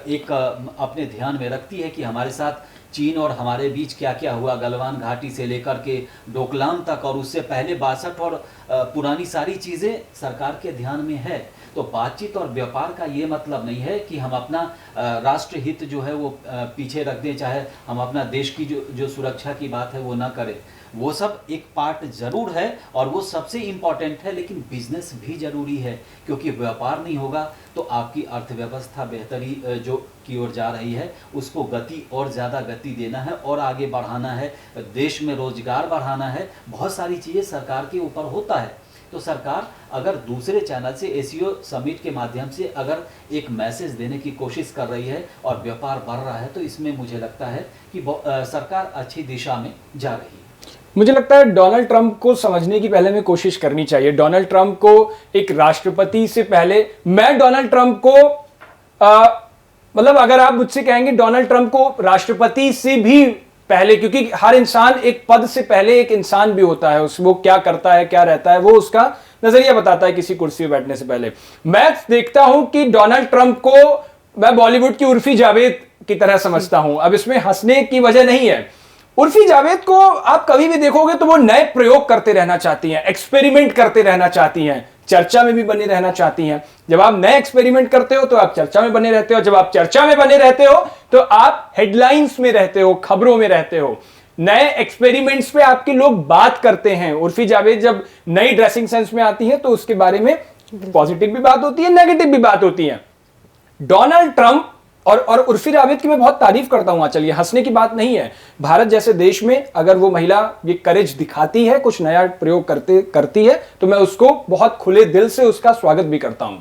एक अपने ध्यान में रखती है कि हमारे साथ चीन और हमारे बीच क्या क्या हुआ, गलवान घाटी से लेकर के डोकलाम तक, और उससे पहले 62 और पुरानी सारी चीज़ें सरकार के ध्यान में है। तो बातचीत और व्यापार का ये मतलब नहीं है कि हम अपना राष्ट्र हित जो है वो पीछे रख दें, चाहे हम अपना देश की जो सुरक्षा की बात है वो ना करें। वो सब एक पार्ट जरूर है और वो सबसे इम्पॉर्टेंट है, लेकिन बिजनेस भी जरूरी है, क्योंकि व्यापार नहीं होगा तो आपकी अर्थव्यवस्था बेहतरी जो की ओर जा रही है उसको गति और ज़्यादा गति देना है और आगे बढ़ाना है, देश में रोजगार बढ़ाना है, बहुत सारी चीज़ें सरकार के ऊपर होता है। तो सरकार अगर दूसरे चैनल से एसीओ समिट के माध्यम से अगर एक मैसेज देने की कोशिश कर रही है और व्यापार बढ़ रहा है, तो इसमें मुझे लगता है कि सरकार अच्छी दिशा में जा रही है। मुझे लगता है डोनाल्ड ट्रंप को समझने की पहले में कोशिश करनी चाहिए। डोनाल्ड ट्रंप को एक राष्ट्रपति से पहले, मैं डोनाल्ड ट्रंप को मतलब अगर आप मुझसे कहेंगे डोनाल्ड ट्रंप को राष्ट्रपति से भी पहले, क्योंकि हर इंसान एक पद से पहले एक इंसान भी होता है, वो क्या करता है क्या रहता है वो उसका नजरिया बताता है किसी कुर्सी पे बैठने से पहले। मैं देखता हूं कि डोनाल्ड ट्रंप को मैं बॉलीवुड की उर्फी जावेद की तरह समझता हूं। अब इसमें हंसने की वजह नहीं है। उर्फी जावेद को आप कभी भी देखोगे तो वो नए प्रयोग करते रहना चाहती हैं, एक्सपेरिमेंट करते रहना चाहती हैं, चर्चा में भी बने रहना चाहती हैं। जब आप नए एक्सपेरिमेंट करते हो तो आप चर्चा में बने रहते हो, जब आप चर्चा में बने रहते हो तो आप हेडलाइंस में रहते हो, खबरों में रहते हो। नए एक्सपेरिमेंट्स पे आपके लोग बात करते हैं। उर्फी जावेद जब नई ड्रेसिंग सेंस में आती है तो उसके बारे में पॉजिटिव भी बात होती है, नेगेटिव भी बात होती है। डोनाल्ड ट्रंप और उर्फी जावेद की मैं बहुत तारीफ करता हूं। चलिए, हंसने की बात नहीं है। भारत जैसे देश में अगर वो महिला ये करेज दिखाती है, कुछ नया प्रयोग करती है, तो मैं उसको बहुत खुले दिल से उसका स्वागत भी करता हूं।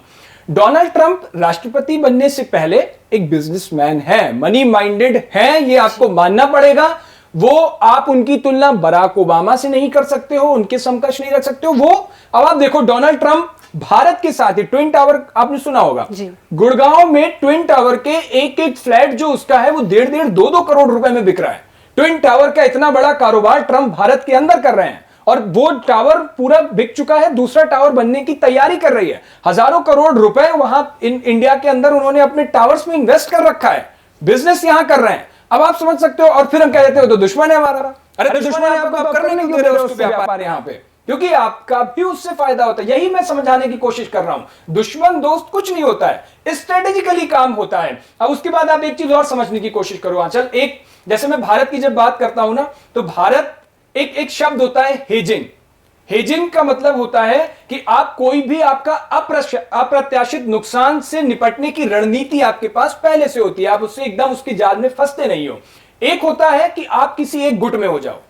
डोनाल्ड ट्रंप राष्ट्रपति बनने से पहले एक बिजनेसमैन है, मनी माइंडेड है, ये आपको मानना पड़ेगा। वो आप उनकी तुलना बराक ओबामा से नहीं कर सकते हो, उनके समकक्ष नहीं रख सकते हो। वो अब आप देखो, डोनाल्ड ट्रंप भारत के साथ ही ट्विन टावर आपने सुना होगा, गुड़गांव में ट्विन टावर के एक एक फ्लैट जो उसका है वो 1.5 2 करोड़ रुपए में बिक रहा है। ट्विन टावर का इतना बड़ा कारोबार ट्रंप भारत के अंदर कर रहे हैं और वो टावर पूरा बिक चुका है, दूसरा टावर बनने की तैयारी कर रही है। हजारों करोड़ रुपए वहां इंडिया के अंदर उन्होंने अपने टावर्स में इन्वेस्ट कर रखा है, बिजनेस यहां कर रहे हैं। अब आप समझ सकते हो, और फिर हम कह देते हो तो दुश्मन है हमारा। अरे दुश्मन है आपको, आप करने नहीं दे रहे हो व्यापार यहां पे, क्योंकि आपका भी उससे फायदा होता है। यही मैं समझाने की कोशिश कर रहा हूं। दुश्मन दोस्त कुछ नहीं होता है, स्ट्रेटेजिकली काम होता है। अब उसके बाद आप एक चीज और समझने की कोशिश करो आंचल। एक जैसे मैं भारत की जब बात करता हूं ना, तो भारत एक शब्द होता है हेजिंग। हेजिंग का मतलब होता है कि आप कोई भी आपका अप्रत्याशित नुकसान से निपटने की रणनीति आपके पास पहले से होती है, आप उससे एकदम उसके जाल में फंसते नहीं हो। एक होता है कि आप किसी एक गुट में हो जाओ,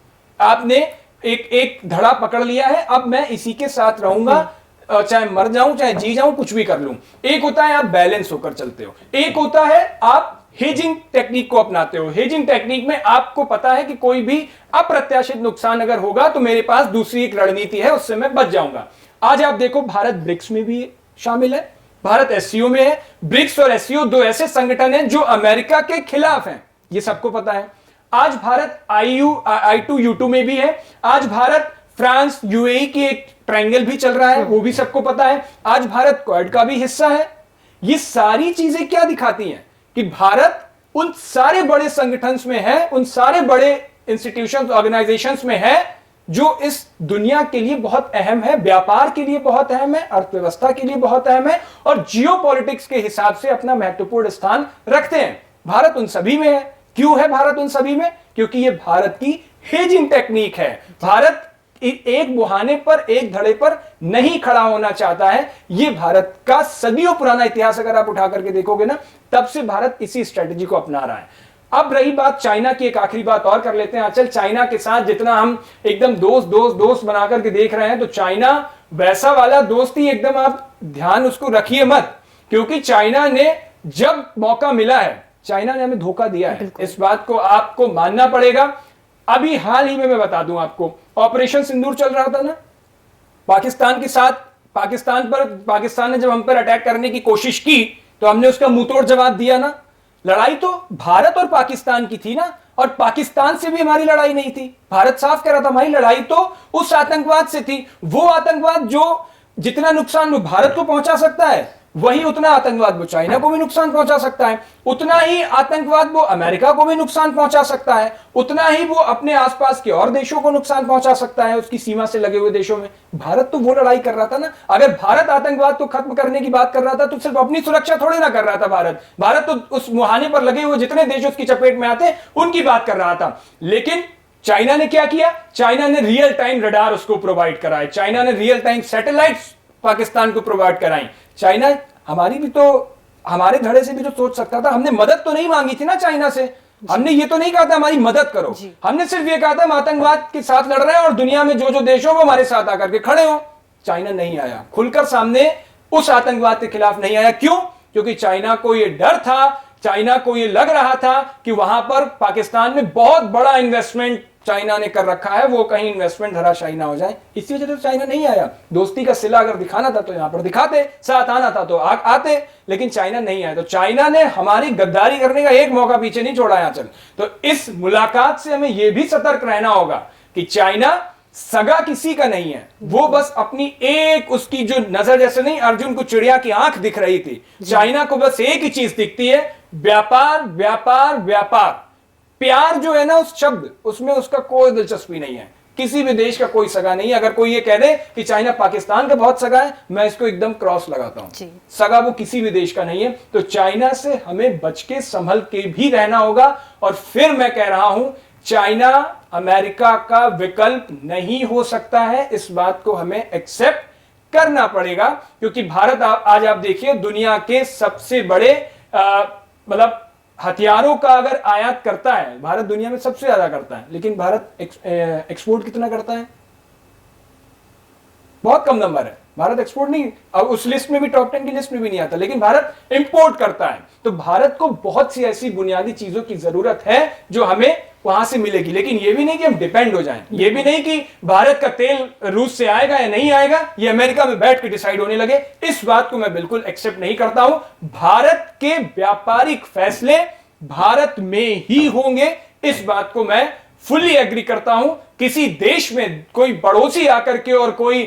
आपने एक धड़ा पकड़ लिया है, अब मैं इसी के साथ रहूंगा, चाहे मर जाऊं चाहे जी जाऊं, कुछ भी कर लूं। एक होता है आप बैलेंस होकर चलते हो, एक होता है आप हेजिंग टेक्निक को अपनाते हो। हेजिंग टेक्निक में आपको पता है कि कोई भी अप्रत्याशित नुकसान अगर होगा तो मेरे पास दूसरी एक रणनीति है, उससे मैं बच जाऊंगा। आज आप देखो, भारत ब्रिक्स में भी शामिल है, भारत एससीओ में है। ब्रिक्स और एससीओ दो ऐसे संगठन हैं जो अमेरिका के खिलाफ हैं, ये सबको पता है। आज भारत I2U2 में भी है। आज भारत फ्रांस यूएई की एक ट्रायंगल भी चल रहा है, वो भी सबको पता है। आज भारत क्वाड का भी हिस्सा है। ये सारी चीजें क्या दिखाती हैं कि भारत उन सारे बड़े संगठन्स में है, उन सारे बड़े इंस्टीट्यूशंस ऑर्गेनाइजेशंस में है जो इस दुनिया के लिए बहुत अहम है, व्यापार के लिए बहुत अहम है, अर्थव्यवस्था के लिए बहुत अहम है और जियोपॉलिटिक्स के हिसाब से अपना महत्वपूर्ण स्थान रखते हैं। भारत उन सभी में है। क्यों है भारत उन सभी में? क्योंकि यह भारत की हेजिंग टेक्निक है। भारत एक बुहाने पर, एक धड़े पर नहीं खड़ा होना चाहता है। यह भारत का सदियों पुराना इतिहास अगर आप उठा करके देखोगे ना, तब से भारत इसी स्ट्रेटेजी को अपना रहा है। अब रही बात चाइना की, एक आखिरी बात और कर लेते हैं आंचल। चाइना के साथ जितना हम एकदम दोस्त बनाकर के देख रहे हैं, तो चाइना वैसा वाला दोस्ती एकदम आप ध्यान उसको रखिए मत। क्योंकि चाइना ने जब मौका मिला है, चाइना ने हमें धोखा दिया है, इस बात को आपको मानना पड़ेगा। अभी हाल ही में मैं बता दूं आपको, ऑपरेशन सिंदूर चल रहा था ना पाकिस्तान के साथ, पाकिस्तान ने जब हम पर अटैक करने की कोशिश की तो हमने उसका मुंहतोड़ जवाब दिया ना। लड़ाई तो भारत और पाकिस्तान की थी ना, और पाकिस्तान से भी हमारी लड़ाई नहीं थी। भारत साफ कह रहा था हमारी लड़ाई तो उस आतंकवाद से थी, वो आतंकवाद जो जितना नुकसान वो भारत को पहुंचा सकता है, वही उतना आतंकवाद वो चाइना को भी नुकसान पहुंचा सकता है, उतना ही आतंकवाद वो अमेरिका को भी नुकसान पहुंचा सकता है, उतना ही वो अपने आसपास के और देशों को नुकसान पहुंचा सकता है, उसकी सीमा से लगे हुए देशों में। भारत तो वो लड़ाई कर रहा था ना। अगर भारत आतंकवाद को खत्म करने की बात कर रहा था तो सिर्फ अपनी सुरक्षा थोड़ी ना कर रहा था भारत तो उस मुहाने पर लगे हुए जितने देश उसकी चपेट में आते उनकी बात कर रहा था। लेकिन चाइना ने क्या किया? चाइना ने रियल टाइम रडार उसको प्रोवाइड कराए, चाइना ने रियल टाइम सैटेलाइट्स पाकिस्तान को प्रोवाइड कराई। चाइना हमारी भी तो, हमारे धड़े से भी तो सोच सकता था। हमने मदद तो नहीं मांगी थी ना चाइना से, हमने ये तो नहीं कहा था हमारी मदद करो, हमने सिर्फ ये कहा था हम आतंकवाद के साथ लड़ रहे हैं और दुनिया में जो जो देश हो वो हमारे साथ आकर के खड़े हो। चाइना नहीं आया, खुलकर सामने उस आतंकवाद के खिलाफ नहीं आया। क्यों? क्योंकि चाइना को ये डर था, चाइना को ये लग रहा था कि वहां पर पाकिस्तान में बहुत बड़ा इन्वेस्टमेंट चाइना ने कर रखा है, वो कहीं इन्वेस्टमेंट धराशायी ना हो जाए, इसी वजह से चाइना नहीं आया। दोस्ती का सिला अगर दिखाना था तो यहां पर दिखाते, साथ आना था तो आते, लेकिन चाइना नहीं आया। तो चाइना ने हमारी गद्दारी करने का एक मौका पीछे नहीं छोड़ा यहाँ चल। तो इस मुलाकात से हमें यह भी सतर्क रहना होगा कि चाइना सगा किसी का नहीं है, वो बस अपनी एक उसकी जो नजर, जैसे नहीं अर्जुन को चिड़िया की आंख दिख रही थी, चाइना को बस एक ही चीज दिखती है, व्यापार व्यापार व्यापार। प्यार जो है ना उस शब्द, उसमें उसका कोई दिलचस्पी नहीं है, किसी भी देश का कोई सगा नहीं है। अगर कोई ये कह दे कि चाइना पाकिस्तान का बहुत सगा है, मैं इसको एकदम क्रॉस लगाता हूं। सगा वो किसी भी देश का नहीं है। तो चाइना से हमें बच के संभल के भी रहना होगा। और फिर मैं कह रहा हूं, चाइना अमेरिका का विकल्प नहीं हो सकता है, इस बात को हमें एक्सेप्ट करना पड़ेगा। क्योंकि भारत आज आप देखिए दुनिया के सबसे बड़े मतलब हथियारों का अगर आयात करता है, भारत दुनिया में सबसे ज्यादा करता है, लेकिन भारत एक्सपोर्ट कितना करता है? बहुत कम नंबर है। भारत एक्सपोर्ट नहीं, अब उस लिस्ट में भी, टॉप 10 की लिस्ट में भी नहीं आता, लेकिन भारत इंपोर्ट करता है। तो भारत को बहुत सी ऐसी बुनियादी चीजों की जरूरत है जो हमें वहां से मिलेगी। लेकिन यह भी नहीं कि हम डिपेंड हो जाएं, यह भी नहीं कि भारत का तेल रूस से आएगा या नहीं आएगा, यह अमेरिका में बैठ के डिसाइड होने लगे। इस बात को मैं बिल्कुल एक्सेप्ट नहीं करता हूं। भारत के व्यापारिक फैसले भारत में ही होंगे, इस बात को मैं फुल्ली एग्री करता हूं। किसी देश में कोई पड़ोसी आकर के और कोई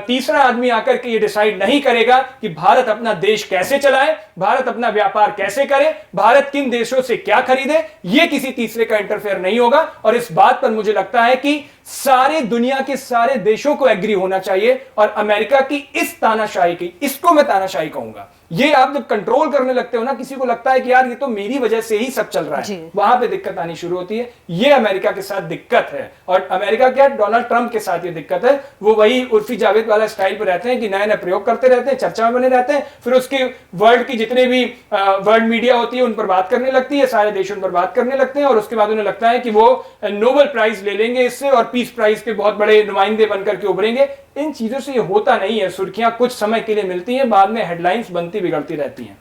तीसरा आदमी आकर के ये डिसाइड नहीं करेगा कि भारत अपना देश कैसे चलाए, भारत अपना व्यापार कैसे करे, भारत किन देशों से क्या खरीदे, ये किसी तीसरे का इंटरफेयर नहीं होगा। और इस बात पर मुझे लगता है कि सारे दुनिया के सारे देशों को एग्री होना चाहिए। और अमेरिका की इस तानाशाही की, इसको मैं तानाशाही कहूंगा, ये आप जब कंट्रोल करने लगते हो ना, किसी को लगता है कि यार ये तो मेरी वजह से ही सब चल रहा है, वहां पे दिक्कत आनी शुरू होती है। ये अमेरिका के साथ दिक्कत है। और अमेरिका क्या, डोनाल्ड ट्रंप के साथ ये दिक्कत है। वो वही उर्फी जावेद वाला स्टाइल पे रहते हैं कि नए नए प्रयोग करते रहते हैं, चर्चा में बने रहते हैं, फिर उसके वर्ल्ड की जितने भी वर्ल्ड मीडिया होती है उन पर बात करने लगती है, सारे देशों पर बात करने लगते हैं, और उसके बाद उन्हें लगता है कि वो नोबेल प्राइज ले लेंगे इससे और पीस प्राइज के बहुत बड़े नुमाइंदे बनकर के उभरेंगे। इन चीजों से ये होता नहीं है। सुर्खियां कुछ समय के लिए मिलती हैं, बाद में हेडलाइंस बनती बिगड़ती रहती हैं।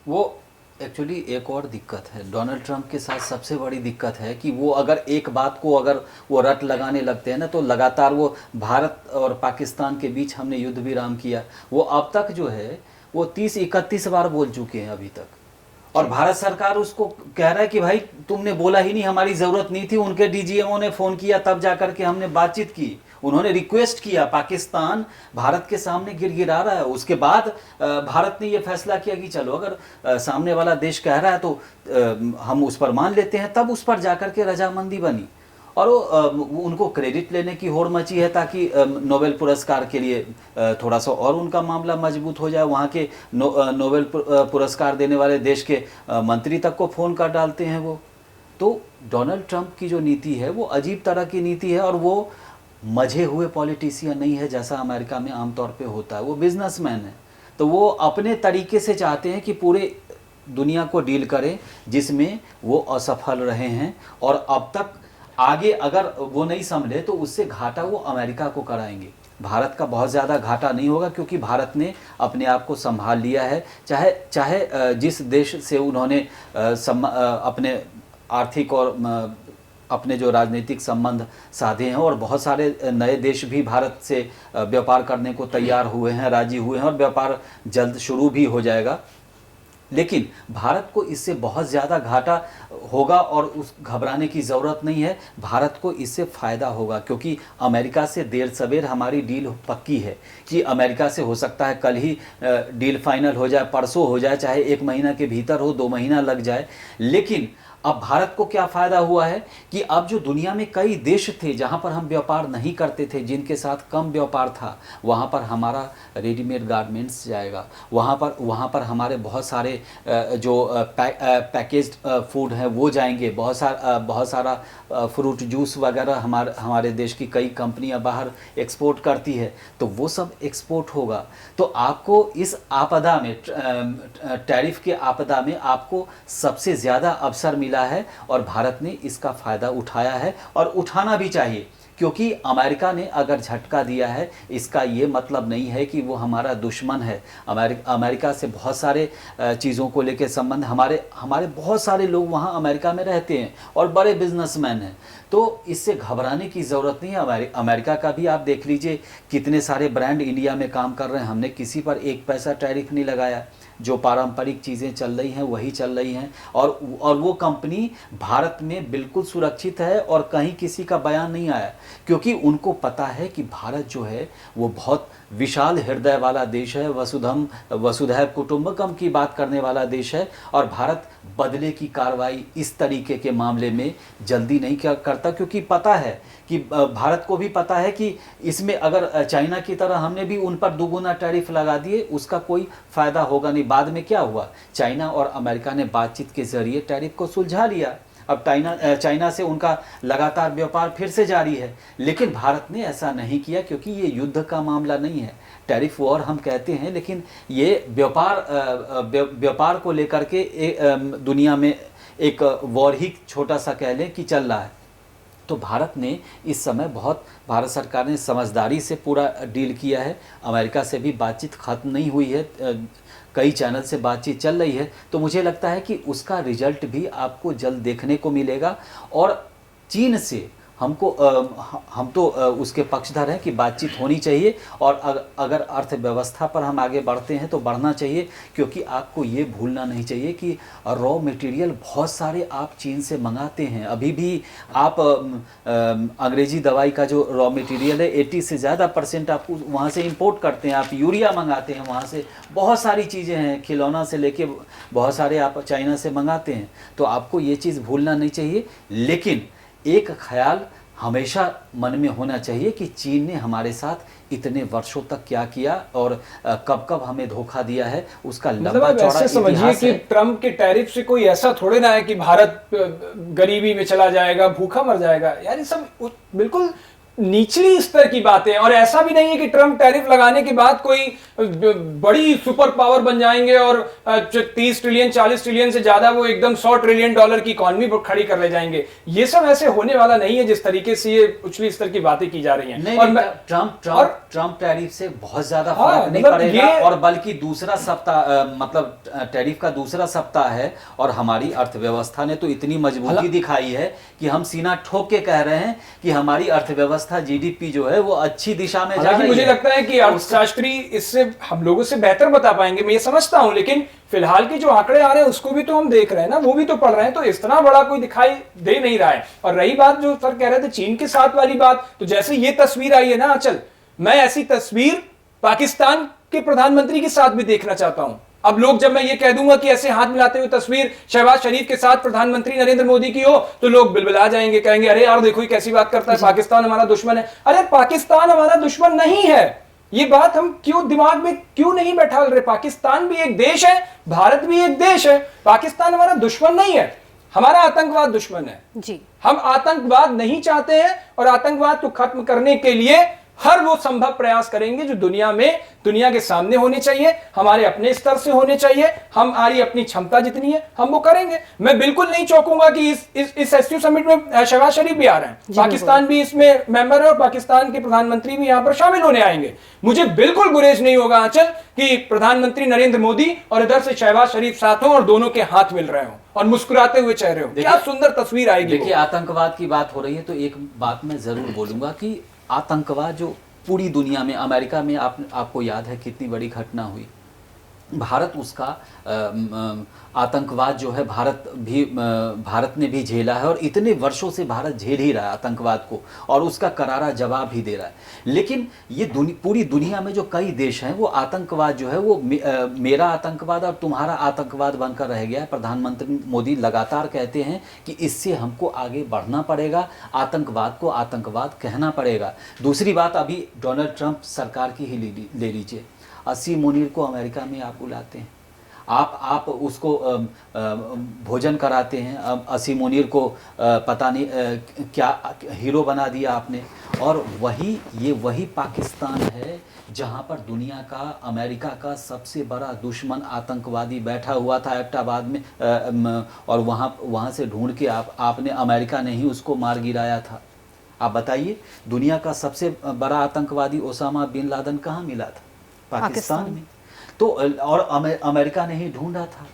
वो एक्चुअली एक और दिक्कत है डोनाल्ड ट्रंप के साथ, सबसे बड़ी दिक्कत है कि वो अगर एक बात को अगर वो रट लगाने लगते हैं ना, तो लगातार वो भारत और पाकिस्तान के बीच हमने युद्ध विराम किया, वो अब तक जो है वो 30-31 बार बोल चुके हैं अभी तक। और भारत सरकार उसको कह रहा है कि भाई तुमने बोला ही नहीं, हमारी जरूरत नहीं थी। उनके डीजीएमओ ने फोन किया तब जाकर के हमने बातचीत की, उन्होंने रिक्वेस्ट किया। पाकिस्तान भारत के सामने गिड़गिड़ा रहा है। उसके बाद भारत ने यह फैसला किया कि चलो अगर सामने वाला देश कह रहा है तो हम उस पर मान लेते हैं, तब उस पर जाकर के रजामंदी बनी। और उनको क्रेडिट लेने की होड़ मची है ताकि नोबेल पुरस्कार के लिए थोड़ा सा और उनका मामला मजबूत हो जाए। वहाँ के नोबेल पुरस्कार देने वाले देश के मंत्री तक को फ़ोन कर डालते हैं वो। तो डोनाल्ड ट्रंप की जो नीति है वो अजीब तरह की नीति है, और वो मजे हुए पॉलिटिशियन नहीं है जैसा अमेरिका में आमतौर पे होता है। वो बिजनेसमैन है, तो वो अपने तरीके से चाहते हैं कि पूरे दुनिया को डील करें, जिसमें वो असफल रहे हैं। और अब तक आगे अगर वो नहीं संभले तो उससे घाटा वो अमेरिका को कराएंगे। भारत का बहुत ज़्यादा घाटा नहीं होगा, क्योंकि भारत ने अपने आप को संभाल लिया है। चाहे जिस देश से उन्होंने अपने आर्थिक और अपने जो राजनीतिक संबंध साधे हैं, और बहुत सारे नए देश भी भारत से व्यापार करने को तैयार हुए हैं, राजी हुए हैं, और व्यापार जल्द शुरू भी हो जाएगा। लेकिन भारत को इससे बहुत ज़्यादा घाटा होगा और उस घबराने की ज़रूरत नहीं है। भारत को इससे फ़ायदा होगा, क्योंकि अमेरिका से देर सवेर हमारी डील पक्की है कि अमेरिका से हो सकता है कल ही डील फाइनल हो जाए, परसों हो जाए, चाहे 1 महीना के भीतर हो, 2 महीना लग जाए। लेकिन अब भारत को क्या फ़ायदा हुआ है कि अब जो दुनिया में कई देश थे जहां पर हम व्यापार नहीं करते थे, जिनके साथ कम व्यापार था, वहां पर हमारा रेडीमेड गारमेंट्स जाएगा, वहां पर हमारे बहुत सारे जो पैकेज्ड फूड हैं वो जाएंगे, बहुत सारा फ्रूट जूस वगैरह हमारे देश की कई कंपनियां बाहर एक्सपोर्ट करती है, तो वो सब एक्सपोर्ट होगा। तो आपको इस आपदा में, टैरिफ के आपदा में आपको सबसे ज़्यादा अवसर मिला है, और भारत ने इसका फ़ायदा उठाया है और उठाना भी चाहिए। क्योंकि अमेरिका ने अगर झटका दिया है, इसका ये मतलब नहीं है कि वो हमारा दुश्मन है। अमेरिका से बहुत सारे चीज़ों को लेकर संबंध, हमारे बहुत सारे लोग वहाँ अमेरिका में रहते हैं और बड़े बिजनेसमैन हैं, तो इससे घबराने की ज़रूरत नहीं है। अमेरिका का भी आप देख लीजिए, कितने सारे ब्रांड इंडिया में काम कर रहे हैं, हमने किसी पर 1 पैसा टैरिफ नहीं लगाया। जो पारंपरिक चीज़ें चल रही हैं वही चल रही हैं, और वो कंपनी भारत में बिल्कुल सुरक्षित है, और कहीं किसी का बयान नहीं आया, क्योंकि उनको पता है कि भारत जो है वो बहुत विशाल हृदय वाला देश है, वसुधैव कुटुंबकम की बात करने वाला देश है, और भारत बदले की कार्रवाई इस तरीके के मामले में जल्दी नहीं करता, क्योंकि पता है कि भारत को भी पता है कि इसमें अगर चाइना की तरह हमने भी उन पर दुगुना टैरिफ लगा दिए, उसका कोई फ़ायदा होगा नहीं। बाद में क्या हुआ, चाइना और अमेरिका ने बातचीत के ज़रिए टैरिफ को सुलझा लिया। अब चाइना से उनका लगातार व्यापार फिर से जारी है, लेकिन भारत ने ऐसा नहीं किया, क्योंकि ये युद्ध का मामला नहीं है। टैरिफ वॉर हम कहते हैं, लेकिन ये व्यापार को लेकर के दुनिया में एक वॉर ही छोटा सा कह लें कि चल रहा है। तो भारत ने इस समय भारत सरकार ने समझदारी से पूरा डील किया है। अमेरिका से भी बातचीत ख़त्म नहीं हुई है, कई चैनल से बातचीत चल रही है, तो मुझे लगता है कि उसका रिजल्ट भी आपको जल्द देखने को मिलेगा। और चीन से हम तो उसके पक्षधर हैं कि बातचीत होनी चाहिए, और अगर अर्थव्यवस्था पर हम आगे बढ़ते हैं तो बढ़ना चाहिए, क्योंकि आपको ये भूलना नहीं चाहिए कि रॉ मटेरियल बहुत सारे आप चीन से मंगाते हैं। अभी भी आप अंग्रेजी दवाई का जो रॉ मटेरियल है 80 से ज़्यादा % आप वहाँ से इंपोर्ट करते हैं। आप यूरिया मंगाते हैं वहाँ से, बहुत सारी चीज़ें हैं, खिलौना से लेके बहुत सारे आप चाइना से मंगाते हैं। तो आपको ये चीज़ भूलना नहीं चाहिए। लेकिन एक ख्याल हमेशा मन में होना चाहिए कि चीन ने हमारे साथ इतने वर्षों तक क्या किया और कब कब हमें धोखा दिया है, उसका लंबा चौड़ा इतिहास समझिए कि ट्रम्प के टैरिफ से कोई ऐसा थोड़े ना है कि भारत गरीबी में चला जाएगा, भूखा मर जाएगा। यार ये सब बिल्कुल निचली स्तर की बातें, और ऐसा भी नहीं है कि ट्रम्प टैरिफ लगाने के बाद कोई बड़ी सुपर पावर बन जाएंगे और 30 ट्रिलियन 40 ट्रिलियन से ज्यादा वो एकदम $100 ट्रिलियन की इकोनॉमी खड़ी कर ले जाएंगे। ये सब ऐसे होने वाला नहीं है जिस तरीके से ये उछली स्तर की बातें की जा रही हैं। नहीं, ट्रम्प टैरिफ से बहुत ज्यादा फर्क नहीं पड़ेगा, और बल्कि दूसरा सप्ताह मतलब टैरिफ का दूसरा सप्ताह है, और हमारी अर्थव्यवस्था ने तो इतनी मजबूती दिखाई है कि हम सीना ठोक के कह रहे हैं कि हमारी अर्थव्यवस्था जीडीपी जो है वो अच्छी दिशा में जा रही है। मुझे लगता है कि अर्थशास्त्री इससे हम लोगों से बेहतर बता पाएंगे, मैं ये समझता हूं, लेकिन फिलहाल की जो आंकड़े आ रहे हैं उसको भी तो हम देख रहे हैं ना, वो भी तो पढ़ रहे हैं, तो इतना बड़ा कोई दिखाई दे नहीं रहा है। और रही बात जो सर कह रहे थे चीन के साथ वाली बात, तो जैसे ये तस्वीर आई है ना अचल, मैं ऐसी तस्वीर पाकिस्तान के प्रधानमंत्री के साथ भी देखना चाहता हूं। अब लोग जब मैं ये कह दूंगा कि ऐसे हाथ मिलाते हुए तस्वीर शहबाज शरीफ के साथ प्रधानमंत्री नरेंद्र मोदी की हो, तो लोग बिलबिला जाएंगे, कहेंगे अरे यार देखो ये कैसी बात करता है, पाकिस्तान हमारा दुश्मन है। अरे पाकिस्तान हमारा दुश्मन नहीं है, ये बात हम क्यों दिमाग में क्यों नहीं बैठा रहे। पाकिस्तान भी एक देश है, भारत भी एक देश है, पाकिस्तान हमारा दुश्मन नहीं है, हमारा आतंकवाद दुश्मन है जी। हम आतंकवाद नहीं चाहते हैं, और आतंकवाद को खत्म करने के लिए हर वो संभव प्रयास करेंगे जो दुनिया के सामने होने चाहिए, हमारे अपने स्तर से होने चाहिए, हमारी अपनी क्षमता जितनी है हम वो करेंगे। मैं बिल्कुल नहीं चौंकूंगा कि इस एससीओ समिट में शहबाज शरीफ भी आ रहे हैं, पाकिस्तान भी इसमें मेंबर है और पाकिस्तान के प्रधानमंत्री भी यहां पर शामिल होने आएंगे। मुझे बिल्कुल गुरेज नहीं होगा आंचल कि प्रधानमंत्री नरेंद्र मोदी और इधर से शहबाज शरीफ साथ हो और दोनों के हाथ मिल रहे हो और मुस्कुराते हुए चेहरे हो, क्या सुंदर तस्वीर आएगी। देखिए, आतंकवाद की बात हो रही है तो एक बात मैं जरूर बोलूंगा कि आतंकवाद जो पूरी दुनिया में, अमेरिका में आपको याद है कितनी बड़ी घटना हुई, भारत उसका आतंकवाद जो है भारत ने भी झेला है और इतने वर्षों से भारत झेल ही रहा है आतंकवाद को और उसका करारा जवाब भी दे रहा है। लेकिन ये पूरी दुनिया में जो कई देश हैं वो आतंकवाद जो है वो मेरा आतंकवाद और तुम्हारा आतंकवाद बनकर रह गया है। प्रधानमंत्री मोदी लगातार कहते हैं कि इससे हमको आगे बढ़ना पड़ेगा, आतंकवाद को आतंकवाद कहना पड़ेगा। दूसरी बात, अभी डोनाल्ड ट्रंप सरकार की ही ले लीजिए, असीम मुनीर को अमेरिका में आप बुलाते हैं, आप उसको भोजन कराते हैं, असीम मुनीर को पता नहीं क्या हीरो बना दिया आपने। और वही पाकिस्तान है जहां पर दुनिया का, अमेरिका का सबसे बड़ा दुश्मन आतंकवादी बैठा हुआ था एबटाबाद में, और वहां से ढूंढ के आपने, अमेरिका ने ही उसको मार गिराया था। आप बताइए, दुनिया का सबसे बड़ा आतंकवादी ओसामा बिन लादेन कहाँ मिला था? पाकिस्तान में। तो और अमेरिका ने ही ढूंढा था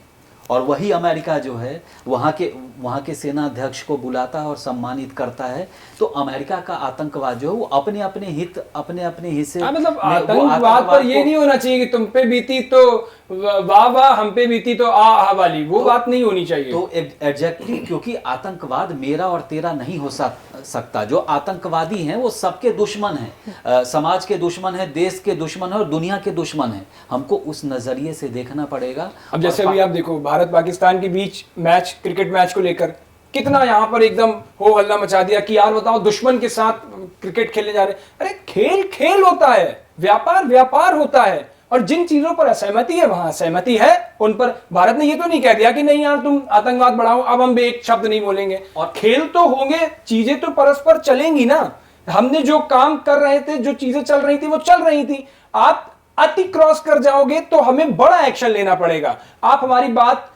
और वही अमेरिका जो है वहाँ के सेना अध्यक्ष को बुलाता है और सम्मानित करता है। तो अमेरिका का आतंकवाद जो है वो अपने अपने हिस्से, मतलब आतंकवाद पर ये नहीं होना चाहिए कि तुम पे बीती तो वाह वाह, हम पे बीती तो आ वाली, वो बात नहीं होनी चाहिए। तो एग्जैक्टली, क्योंकि आतंकवाद मेरा और तेरा नहीं हो सकता। जो आतंकवादी हैं वो सबके दुश्मन हैं, समाज के दुश्मन हैं, देश के दुश्मन हैं और दुनिया के दुश्मन हैं। हमको उस नजरिए से देखना पड़ेगा। अब जैसे अभी आप देखो, भारत पाकिस्तान के बीच मैच, क्रिकेट मैच को लेकर कितना यहाँ पर एकदम हो हल्ला मचा दिया कि यार बताओ, दुश्मन के साथ क्रिकेट खेलने जा रहे हैं। अरे खेल खेल होता है, व्यापार व्यापार होता है, और जिन चीजों पर असहमति है वहां सहमति है, उन पर भारत ने ये तो नहीं कह दिया कि नहीं यार तुम आतंकवाद बढ़ाओ, अब हम भी एक शब्द नहीं बोलेंगे। और खेल तो होंगे, चीजें तो परस्पर चलेंगी ना। हमने जो काम कर रहे थे, जो चीजें चल रही थी वो चल रही थी। आप अति क्रॉस कर जाओगे तो हमें बड़ा एक्शन लेना पड़ेगा। आप हमारी बात,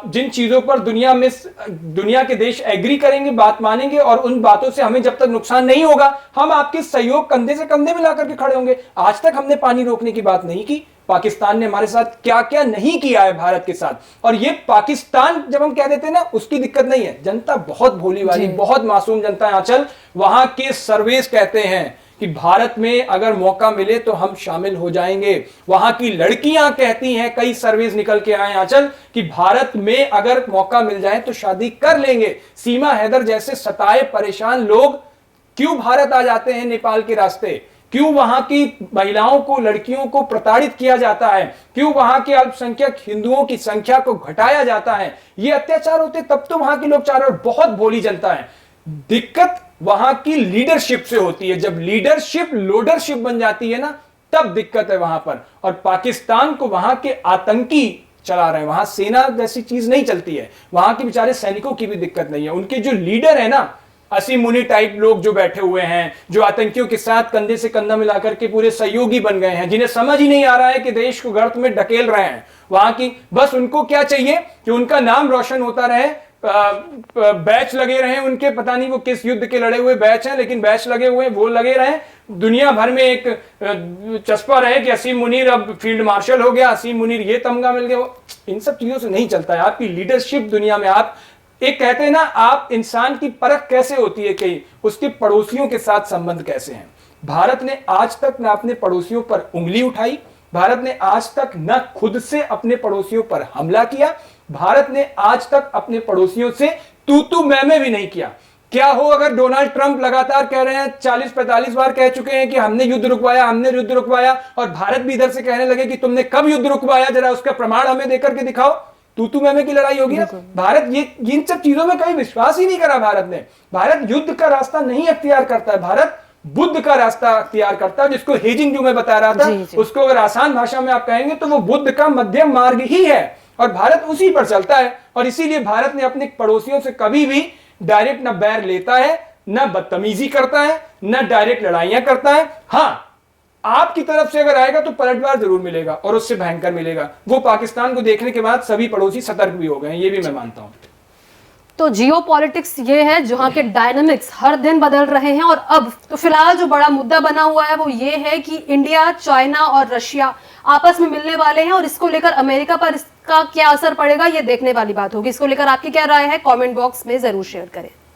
जिन चीजों पर दुनिया के देश एग्री करेंगे, बात मानेंगे, और उन बातों से हमें जब तक नुकसान नहीं होगा, हम आपके सहयोग कंधे से कंधे मिलाकर के खड़े होंगे। आज तक हमने पानी रोकने की बात नहीं की। पाकिस्तान ने हमारे साथ क्या क्या नहीं किया है भारत के साथ, और ये पाकिस्तान जब हम कह देते हैं ना, उसकी दिक्कत नहीं है। जनता बहुत भोली वाली, बहुत मासूम जनता है आंचल। वहां के सर्वेस कहते हैं कि भारत में अगर मौका मिले तो हम शामिल हो जाएंगे। वहां की लड़कियां कहती हैं, कई सर्वेस निकल के आए आंचल, कि भारत में अगर मौका मिल जाए तो शादी कर लेंगे। सीमा हैदर जैसे सताए परेशान लोग क्यों भारत आ जाते हैं नेपाल के रास्ते? क्यों वहां की महिलाओं को, लड़कियों को प्रताड़ित किया जाता है? क्यों वहां के अल्पसंख्यक हिंदुओं की संख्या को घटाया जाता है? ये अत्याचार होते तब तो वहां के लोग चाह रहे, और बहुत भोली जनता है। दिक्कत वहां की लीडरशिप से होती है। जब लीडरशिप लोडरशिप बन जाती है ना, तब दिक्कत है वहां पर। और पाकिस्तान को वहां के आतंकी चला रहे हैं, वहां सेना जैसी चीज नहीं चलती है, वहां के बेचारे सैनिकों की भी दिक्कत नहीं है। उनके जो लीडर है ना, असीम मुनी टाइप लोग जो बैठे हुए हैं, जो आतंकियों के साथ कंधे से कंधा मिलाकर के पूरे सहयोगी बन गए हैं, जिन्हें समझ ही नहीं आ रहा है कि देश को गर्त में ढकेल रहे हैं। वहां की बस उनको क्या चाहिए कि उनका नाम रोशन होता रहे, बैच लगे रहे उनके, पता नहीं वो किस युद्ध के लड़े हुए बैच हैं, लेकिन बैच लगे हुए वो लगे रहे। दुनिया भर में एक चस्पा रहे कि असीम मुनीर अब फील्ड मार्शल हो गया, असीम मुनीर ये तमगा मिल गया। इन सब चीजों से नहीं चलता है। आपकी लीडरशिप दुनिया में, आप एक कहते हैं ना, आप इंसान की परख कैसे होती है कि उसके पड़ोसियों के साथ संबंध कैसे हैं। भारत ने आज तक ना अपने पड़ोसियों पर उंगली उठाई, भारत ने आज तक न खुद से अपने पड़ोसियों पर हमला किया, भारत ने आज तक अपने पड़ोसियों से तू मैं भी नहीं किया। क्या हो अगर डोनाल्ड ट्रंप लगातार कह रहे हैं, 40-45 बार कह चुके हैं कि हमने युद्ध रुकवाया, हमने युद्ध रुकवाया, और भारत भी इधर से कहने लगे कि तुमने कब युद्ध रुकवाया, जरा उसका प्रमाण हमें देकर के दिखाओ। तू मैं की लड़ाई होगी ना। भारत ये इन सब चीजों में कभी विश्वास ही नहीं करा भारत ने। भारत युद्ध का रास्ता नहीं अख्तियार करता है, भारत बुद्ध का रास्ता अख्तियार करता है, जिसको हेजिंग जो मैं बता रहा था, उसको अगर आसान भाषा में आप कहेंगे तो वो बुद्ध का मध्यम मार्ग ही है, और भारत उसी पर चलता है। और इसीलिए भारत ने अपने पड़ोसियों से कभी भी डायरेक्ट न बैर लेता है ना बदतमीजी करता है, ना डायरेक्ट लड़ाइयां करता है। हाँ, आपकी तरफ से अगर आएगा तो पलटवार जरूर मिलेगा और उससे भयंकर मिलेगा। वो पाकिस्तान को देखने के बाद सभी पड़ोसी सतर्क भी हो गए हैं, ये भी मैं मानता हूं। तो जियो पॉलिटिक्स ये है जहां के डायनामिक्स हर दिन बदल रहे हैं। और अब तो फिलहाल जो बड़ा मुद्दा बना हुआ है वो ये है कि इंडिया, चाइना और रशिया आपस में मिलने वाले हैं और इसको लेकर अमेरिका पर इसका क्या असर पड़ेगा ये देखने वाली बात होगी। इसको लेकर आपकी क्या राय है, कमेंट बॉक्स में जरूर शेयर करें।